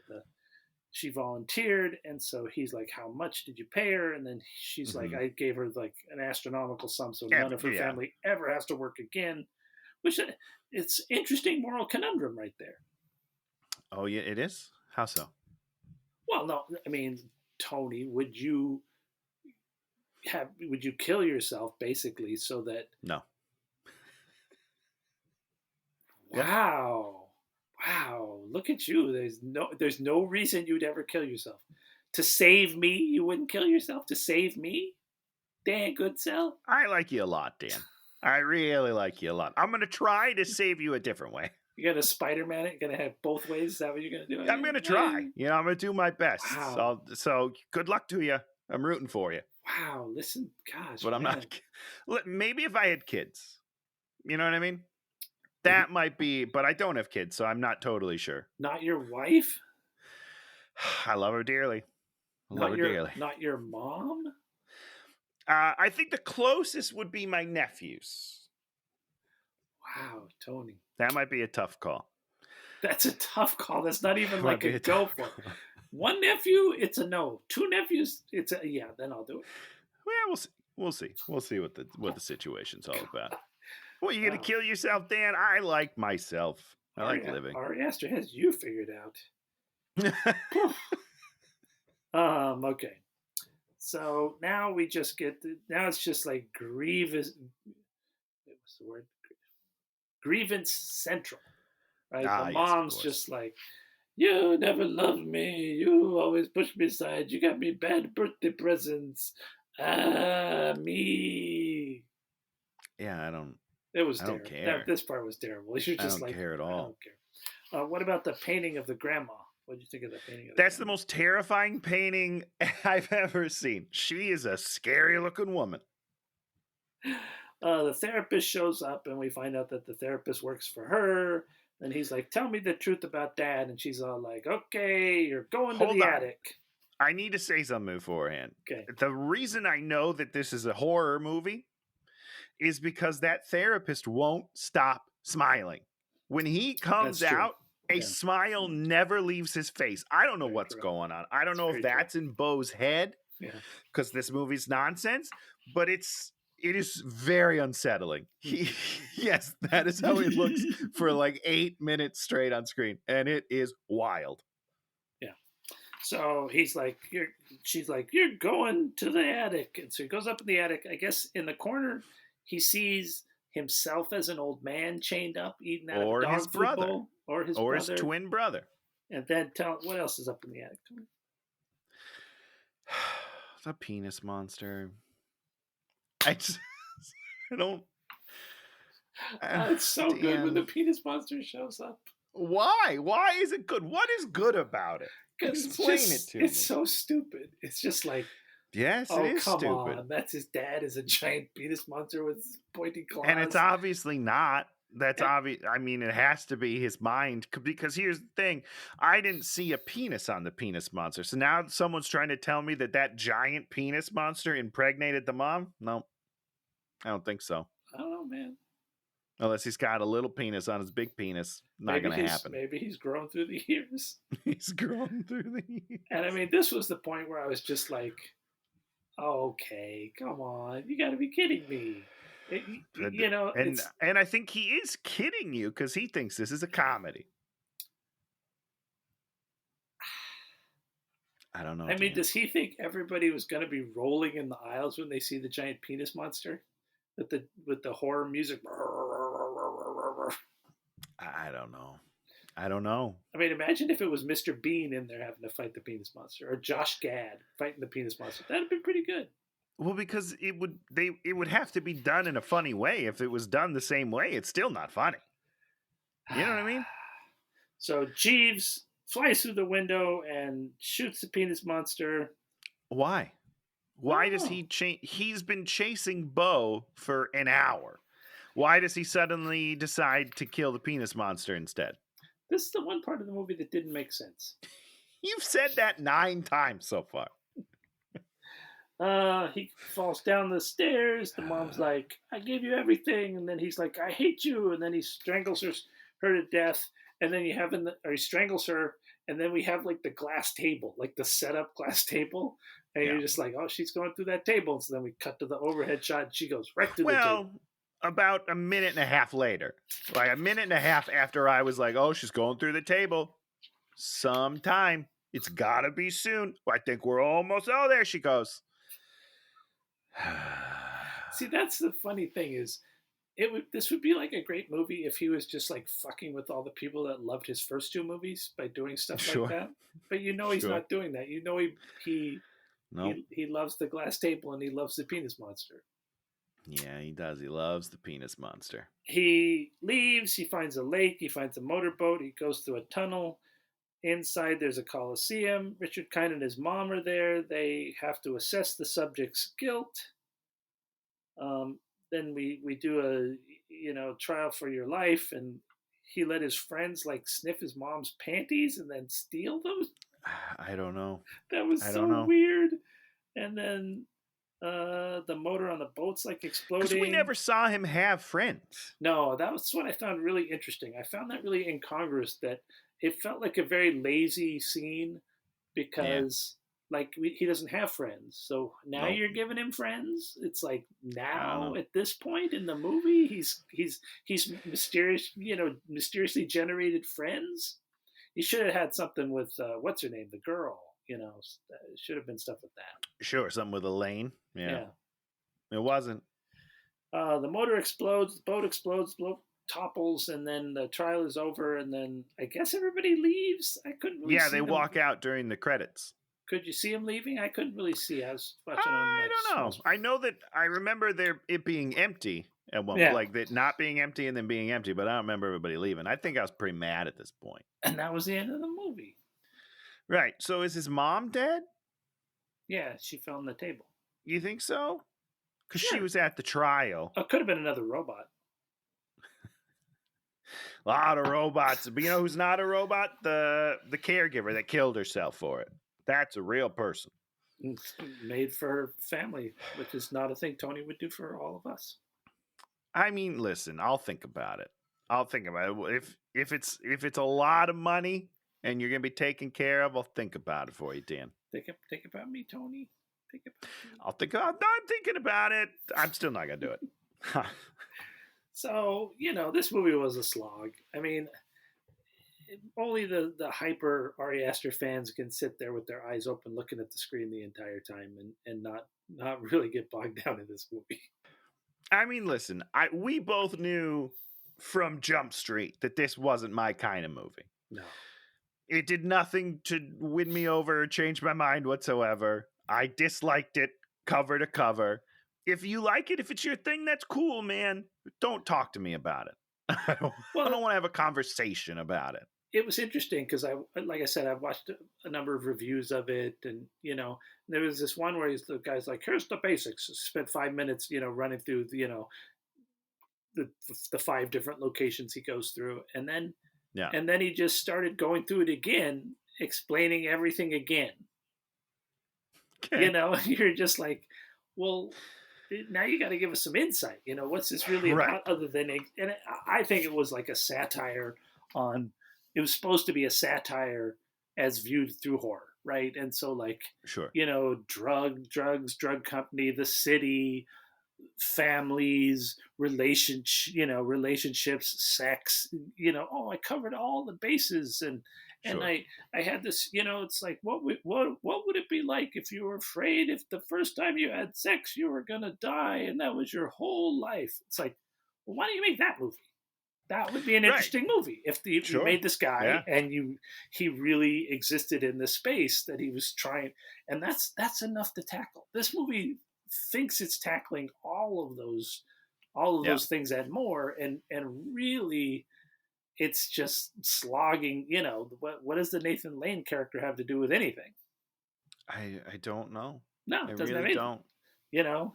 she volunteered, and so he's like, how much did you pay her? And then she's like, I gave her like an astronomical sum, so none of her family ever has to work again. Which it's interesting moral conundrum right there. Oh yeah, it is? How so? Well, no, I mean, Tony, would you kill yourself basically so that? No. Wow, look at you. There's no reason you'd ever kill yourself. To save me, you wouldn't kill yourself. To save me, Dan Goodsell. I like you a lot, Dan. I really like you a lot. I'm going to try to save you a different way. You're going to Spider-Man it? You're going to have both ways? Is that what you're going to do? I'm going to try. I'm going to do my best. Wow. So good luck to you. I'm rooting for you. Wow, listen, gosh. But I'm not. Maybe if I had kids. You know what I mean? That might be, but I don't have kids, so I'm not totally sure. Not your wife? I love her dearly. Dearly. Not your mom? I think the closest would be my nephews. Wow, Tony. That might be a tough call. That's a tough call. That's not even like a go for it. One nephew, it's a no. Two nephews, it's a yeah. Then I'll do it. Well, we'll see. We'll see what the situation's all about. Well, you gonna kill yourself, Dan? I like myself. I like living. Ari Aster has you figured out. Okay. So now we just get now it's just like grievous. What's the word? Grievance central, right? The Ah, yes, of mom's course. just like, you never loved me. You always push me aside. You got me bad birthday presents. Ah, me. Yeah, It was I don't terrible. That care. this part was terrible. You're I just don't like, care at I all. don't care. What about the painting of the grandma? What did you think of the painting of the That's the grandma? most terrifying painting I've ever seen. She is a scary looking woman. The therapist shows up, and we find out that the therapist works for her. And he's like, "Tell me the truth about Dad." And she's all like, "Okay, you're going to Hold the on. attic." I need to say something beforehand. Okay, The reason I know that this is a horror movie is because that therapist won't stop smiling. When he that's comes true. out, a Yeah, smile never leaves his face. I don't know very what's true. going on. I don't It's know if very true. that's in Beau's head Yeah. because this movie's nonsense, but it is very unsettling. He yes, that is how he looks for like 8 minutes straight on screen, and it is wild. Yeah. So he's like, she's like, "You're going to the attic." And so he goes up in the attic. I guess in the corner, he sees himself as an old man chained up, eating out of a Or his dog food brother, bowl, or his or his brother. twin brother. And then tell what else is up in the attic. The penis monster. I just I don't. It's so good when the Dan, penis monster shows up why? Why is it good? What is good about it? because Explain it to it's me. so stupid. It's just like, Yes, it oh is come stupid, on, that's his dad is a giant penis monster with pointy and it's claws. obviously not. That's And, obvious. I mean, it has to be his mind because here's the thing: I didn't see a penis on the penis monster, so now someone's trying to tell me that that giant penis monster impregnated the mom. No, I don't think so. I don't know, man. Unless he's got a little penis on his big penis, not gonna happen. Maybe he's grown through the years. He's grown through the years. And I mean, this was the point where I was just like, okay, come on, you got to be kidding me. You know, and it's. and I think he is kidding you because he thinks this is a comedy. I don't know, I mean, Dan. does he think everybody was going to be rolling in the aisles when they see the giant penis monster with the horror music? I don't know. I don't know. I mean, imagine if it was Mr. Bean in there having to fight the penis monster, or Josh Gad fighting the penis monster. That'd be pretty good. Well, because it would have to be done in a funny way. If it was done the same way, it's still not funny. You know what I mean? So Jeeves flies through the window and shoots the penis monster. Why? Why does he he's been chasing Beau for an hour. Why does he suddenly decide to kill the penis monster instead? This is the one part of the movie that didn't make sense. You've said that 9 times so far. He falls down the stairs. The mom's like, "I gave you everything," and then he's like, "I hate you," and then he strangles her to death. And then or he strangles her, and then we have like the glass table, like the setup glass table, and Yeah. you're just like, "Oh, she's going through that table." And so then we cut to the overhead shot, and she goes right through the table. Well, about a minute and a half later, like a minute and a half after I was like, "Oh, she's going through the table." Sometime. It's gotta be soon. I think we're almost. Oh, there she goes. See, that's the funny thing is, this would be like a great movie if he was just like fucking with all the people that loved his first two movies by doing stuff Sure. like that. But you know he's Sure. not doing that. You know Nope. he loves the glass table and he loves the penis monster. Yeah, he does. He loves the penis monster. He leaves. He finds a lake. He finds a motorboat. He goes through a tunnel. Inside, there's a coliseum. Richard Kind and his mom are there. They have to assess the subject's guilt. Then we do a trial for your life, and he let his friends like sniff his mom's panties and then steal them. I don't know. That was I so don't know. weird. And then the motor on the boat's like exploding. Because we never saw him have friends. No, that was what I found really interesting. I found that really incongruous, that it felt like a very lazy scene because like he doesn't have friends. So now Nope. you're giving him friends. It's like I don't now know. at this point in the movie, he's mysteriously generated friends. He should have had something with what's her name, the girl, should have been stuff with that. Sure, something with a lane. Yeah. Yeah. It wasn't. The motor explodes, the boat explodes, the boat topples, and then the trial is over, and then I guess everybody leaves. I couldn't really Yeah, see they them. walk out during the credits. Could you see them leaving? I couldn't really see. I was watching on I my don't know. small I know that I remember it being empty at one Yeah. like that not being empty and then being empty, but I don't remember everybody leaving. I think I was pretty mad at this point. and that was the end of the movie. Right. So is his mom dead? Yeah, she fell on the table. You think so? Because she Sure. was at the trial. It could have been another robot. A lot of robots. But you know who's not a robot? The caregiver that killed herself for it. That's a real person. Made for her family, which is not a thing Tony would do for all of us. I mean, listen, I'll think about it. If it's a lot of money and you're gonna be taken care of, I'll think about it for you, Dan. Think about me, Tony. Think about me. I'm thinking about it. I'm still not gonna do it. So, this movie was a slog. I mean, only the hyper Ari Aster fans can sit there with their eyes open looking at the screen the entire time and not really get bogged down in this movie. I mean, listen, we both knew from Jump Street that this wasn't my kind of movie. No. It did nothing to win me over or change my mind whatsoever. I disliked it cover to cover. If you like it, if it's your thing, that's cool, man. Don't talk to me about it. I don't want to have a conversation about it. It was interesting because like I said, I've watched a number of reviews of it, and there was this one where the guy's like, "Here's the basics." Spent 5 minutes, running through the 5 different locations he goes through, and then he just started going through it again, explaining everything again. Okay. You're just like, well, now you got to give us some insight. What's this really about? Other than, and I think it was like a satire on. It was supposed to be a satire as viewed through horror, right? And so, like, sure, drugs, drug company, the city, families, relationships, sex. I covered all the bases, and sure. I had this. It's like, what would it be like if you were afraid if the first time you had sex you were gonna die and that was your whole life? It's like, well, why don't you make that movie? That would be an interesting movie if you made this guy and he really existed in the space that he was trying, and that's enough to tackle. This movie thinks it's tackling all of those things and more, and really it's just slogging. What does the Nathan Lane character have to do with anything? I don't know. No, it doesn't really don't.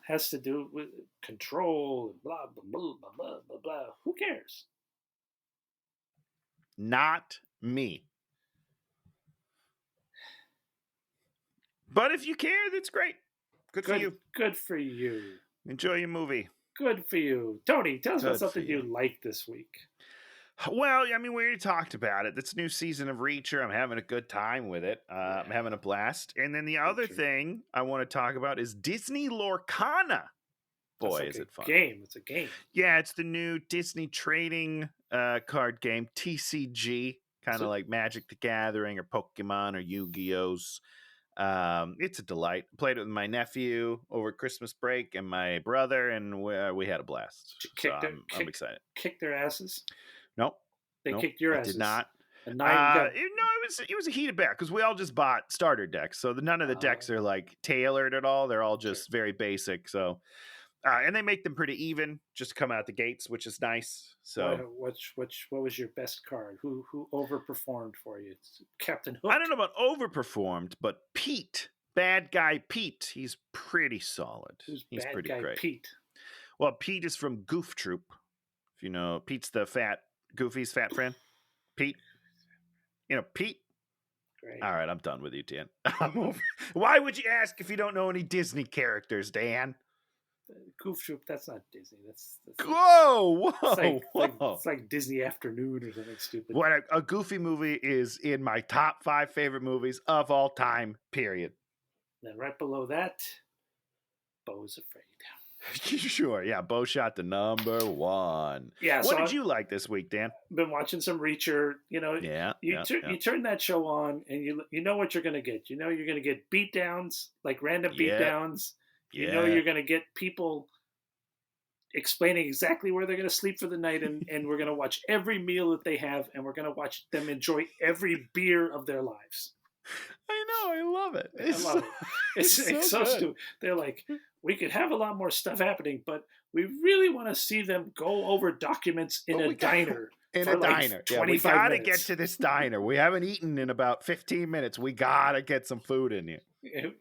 Has to do with control and blah blah blah blah blah blah blah. Who cares? Not me. But if you care, that's great. Good for you. Good for you. Enjoy your movie. Good for you. Tony, tell us about something you liked this week. Well, I mean, we already talked about it. This new season of Reacher, I'm having a good time with it. I'm having a blast. And then the other thing I want to talk about is Disney Lorcana. Boy, is it fun. It's a game. Yeah, it's the new Disney trading card game, TCG, kind of like Magic the Gathering or Pokemon or Yu-Gi-Oh's. It's a delight. Played it with my nephew over Christmas break and my brother, and we had a blast. I'm excited. Kicked their asses? Nope. They kicked your asses? Did not. It was a heated back because we all just bought starter decks, so none of the decks are like tailored at all. They're all just very basic. So, and they make them pretty even, just come out the gates, which is nice. So, what was your best card? Who overperformed for you? It's Captain Hook. I don't know about overperformed, but Pete, bad guy Pete, he's pretty solid. Who's he's bad pretty guy great. Pete? Well, Pete is from Goof Troop. If you know, Pete's the Goofy's fat friend. Pete. Pete. Great. All right, I'm done with you, Dan. I'm over. Why would you ask if you don't know any Disney characters, Dan? Goof Troop, that's not Disney. That's whoa. It's like Disney Afternoon or something stupid. What a Goofy movie is in my top 5 favorite movies of all time, period. Then right below that, Beau's Afraid. Sure. Yeah. Beau shot the number one. Yeah. What So did I've you like this week, Dan? been watching some Reacher. You know, Yeah. you Yeah. you turn that show on, and you know what you're gonna get. You know you're gonna get beatdowns, like random Yeah. beatdowns. You know Yeah. you're gonna get people explaining exactly where they're going to sleep for the night, and we're going to watch every meal that they have, and we're going to watch them enjoy every beer of their lives. I know. I love it. I love it. It's so good. stupid. They're like, we could have a lot more stuff happening, but we really want to see them go over documents in a diner. In for a like diner. Yeah, we 25 got to minutes. get to this diner. We haven't eaten in about 15 minutes. We got to get some food in here.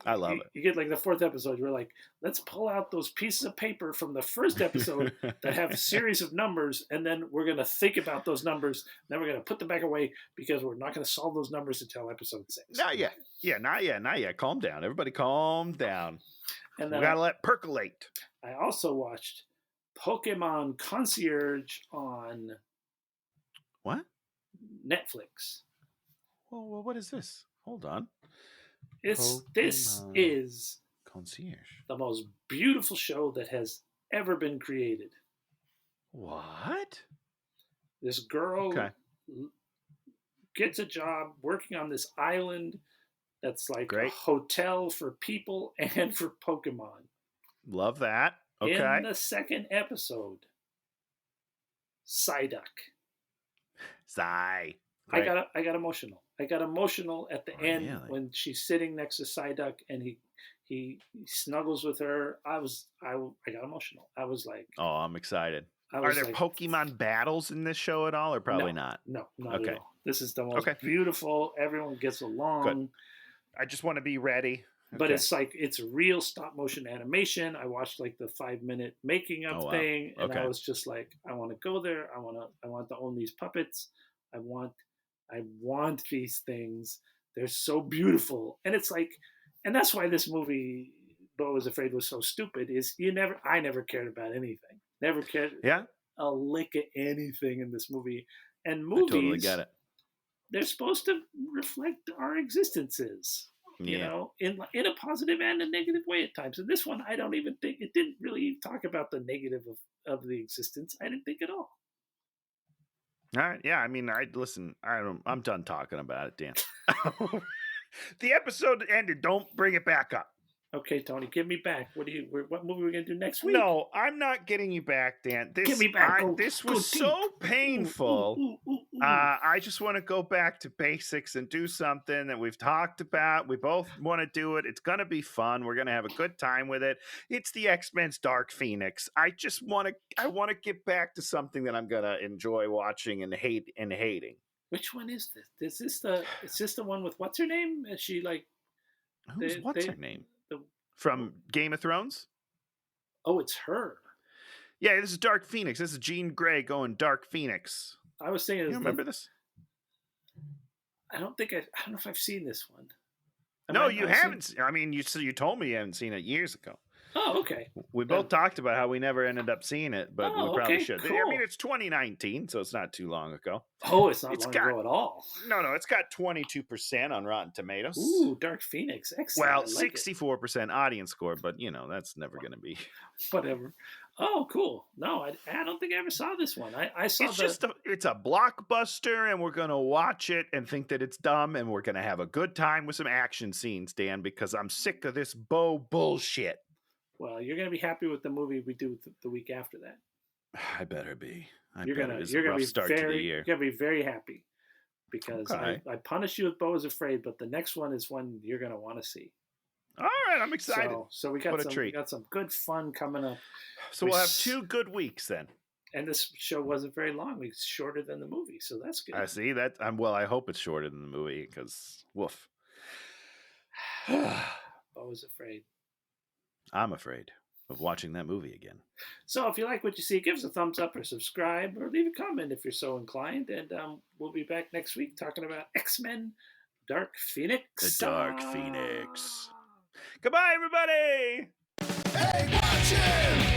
I love it. You get like the fourth episode, you're like, let's pull out those pieces of paper from the first episode that have a series of numbers, and then we're going to think about those numbers. Then we're going to put them back away because we're not going to solve those numbers until episode 6. Not yet. Yeah, not yet. Not yet. Calm down. Everybody calm down. And We then got to let percolate. I also watched Pokemon Concierge on What? Netflix. Well, what is this? Hold on. This Pokemon is Concierge. the most beautiful show that has ever been created. What? This girl gets a job working on this island that's like a hotel for people and for Pokemon. Love that. Okay. In the second episode, Psyduck. Sigh. I got emotional. I got emotional at the end really? when she's sitting next to Psyduck and he snuggles with her. I got emotional. I was like, oh, I'm excited. I Are was there like, Pokemon battles in this show at all, or probably No. not? No, not Okay. at all. This is the most Okay. beautiful. Everyone gets along. Good. I just want to be ready. But Okay. it's like it's real stop motion animation. I watched like the 5-minute making of Oh, wow. thing, and I Okay. was just like, I want to go there. I want to own these puppets. I want these things. They're so beautiful, and it's like, and that's why this movie, Beau Was Afraid, was so stupid. Is I never cared about anything. Never cared. Yeah. A lick of anything in this movie. And I movies, totally get it. they're supposed to reflect our existences. You Yeah. know, in a positive and a negative way at times. And this one, I don't even think it didn't really talk about the negative of the existence. I didn't think at all. All right. Yeah. I mean, I'm done talking about it, Dan. The episode ended. Don't bring it back up. Okay, Tony, give me back. What movie are we gonna do next week? No, I'm not getting you back, Dan. Give me back. This was so painful. Ooh. I just want to go back to basics and do something that we've talked about. We both want to do it. It's going to be fun. We're going to have a good time with it. It's the X-Men's Dark Phoenix. I want to get back to something that I'm going to enjoy watching and hating. Which one is this? Is this the one with what's her name? Is she like What's her name? From Game of Thrones? Oh, it's her. Yeah, this is Dark Phoenix. This is Jean Grey going Dark Phoenix. I was thinking. You remember this? I don't know if I've seen this one. No, you haven't. I mean, you told me you haven't seen it years ago. Oh, okay. We both talked about how we never ended up seeing it, but we probably should. Cool. I mean, it's 2019, so it's not too long ago. Oh, it's not long ago at all. No, it's got 22% on Rotten Tomatoes. Ooh, Dark Phoenix. Excellent. Well, 64% audience score, but that's never going to be. Whatever. Oh, cool. No, I don't think I ever saw this one. I saw it's a blockbuster, and we're going to watch it and think that it's dumb, and we're going to have a good time with some action scenes, Dan, because I'm sick of this Beau bullshit. Well, you're going to be happy with the movie we do the week after that. I better be. You're going to be very happy because I punished you with Beau Was Afraid, but the next one is one you're going to want to see. All right, I'm excited. So we got some good fun coming up. So we'll have 2 good weeks then. And this show wasn't very long. It's shorter than the movie, so that's good. I see that. I hope it's shorter than the movie because woof. Beau Was Afraid. I'm afraid of watching that movie again. So if you like what you see, give us a thumbs up or subscribe or leave a comment if you're so inclined. And we'll be back next week talking about X-Men Dark Phoenix. The Dark Phoenix. Goodbye, everybody. Hey, watch him!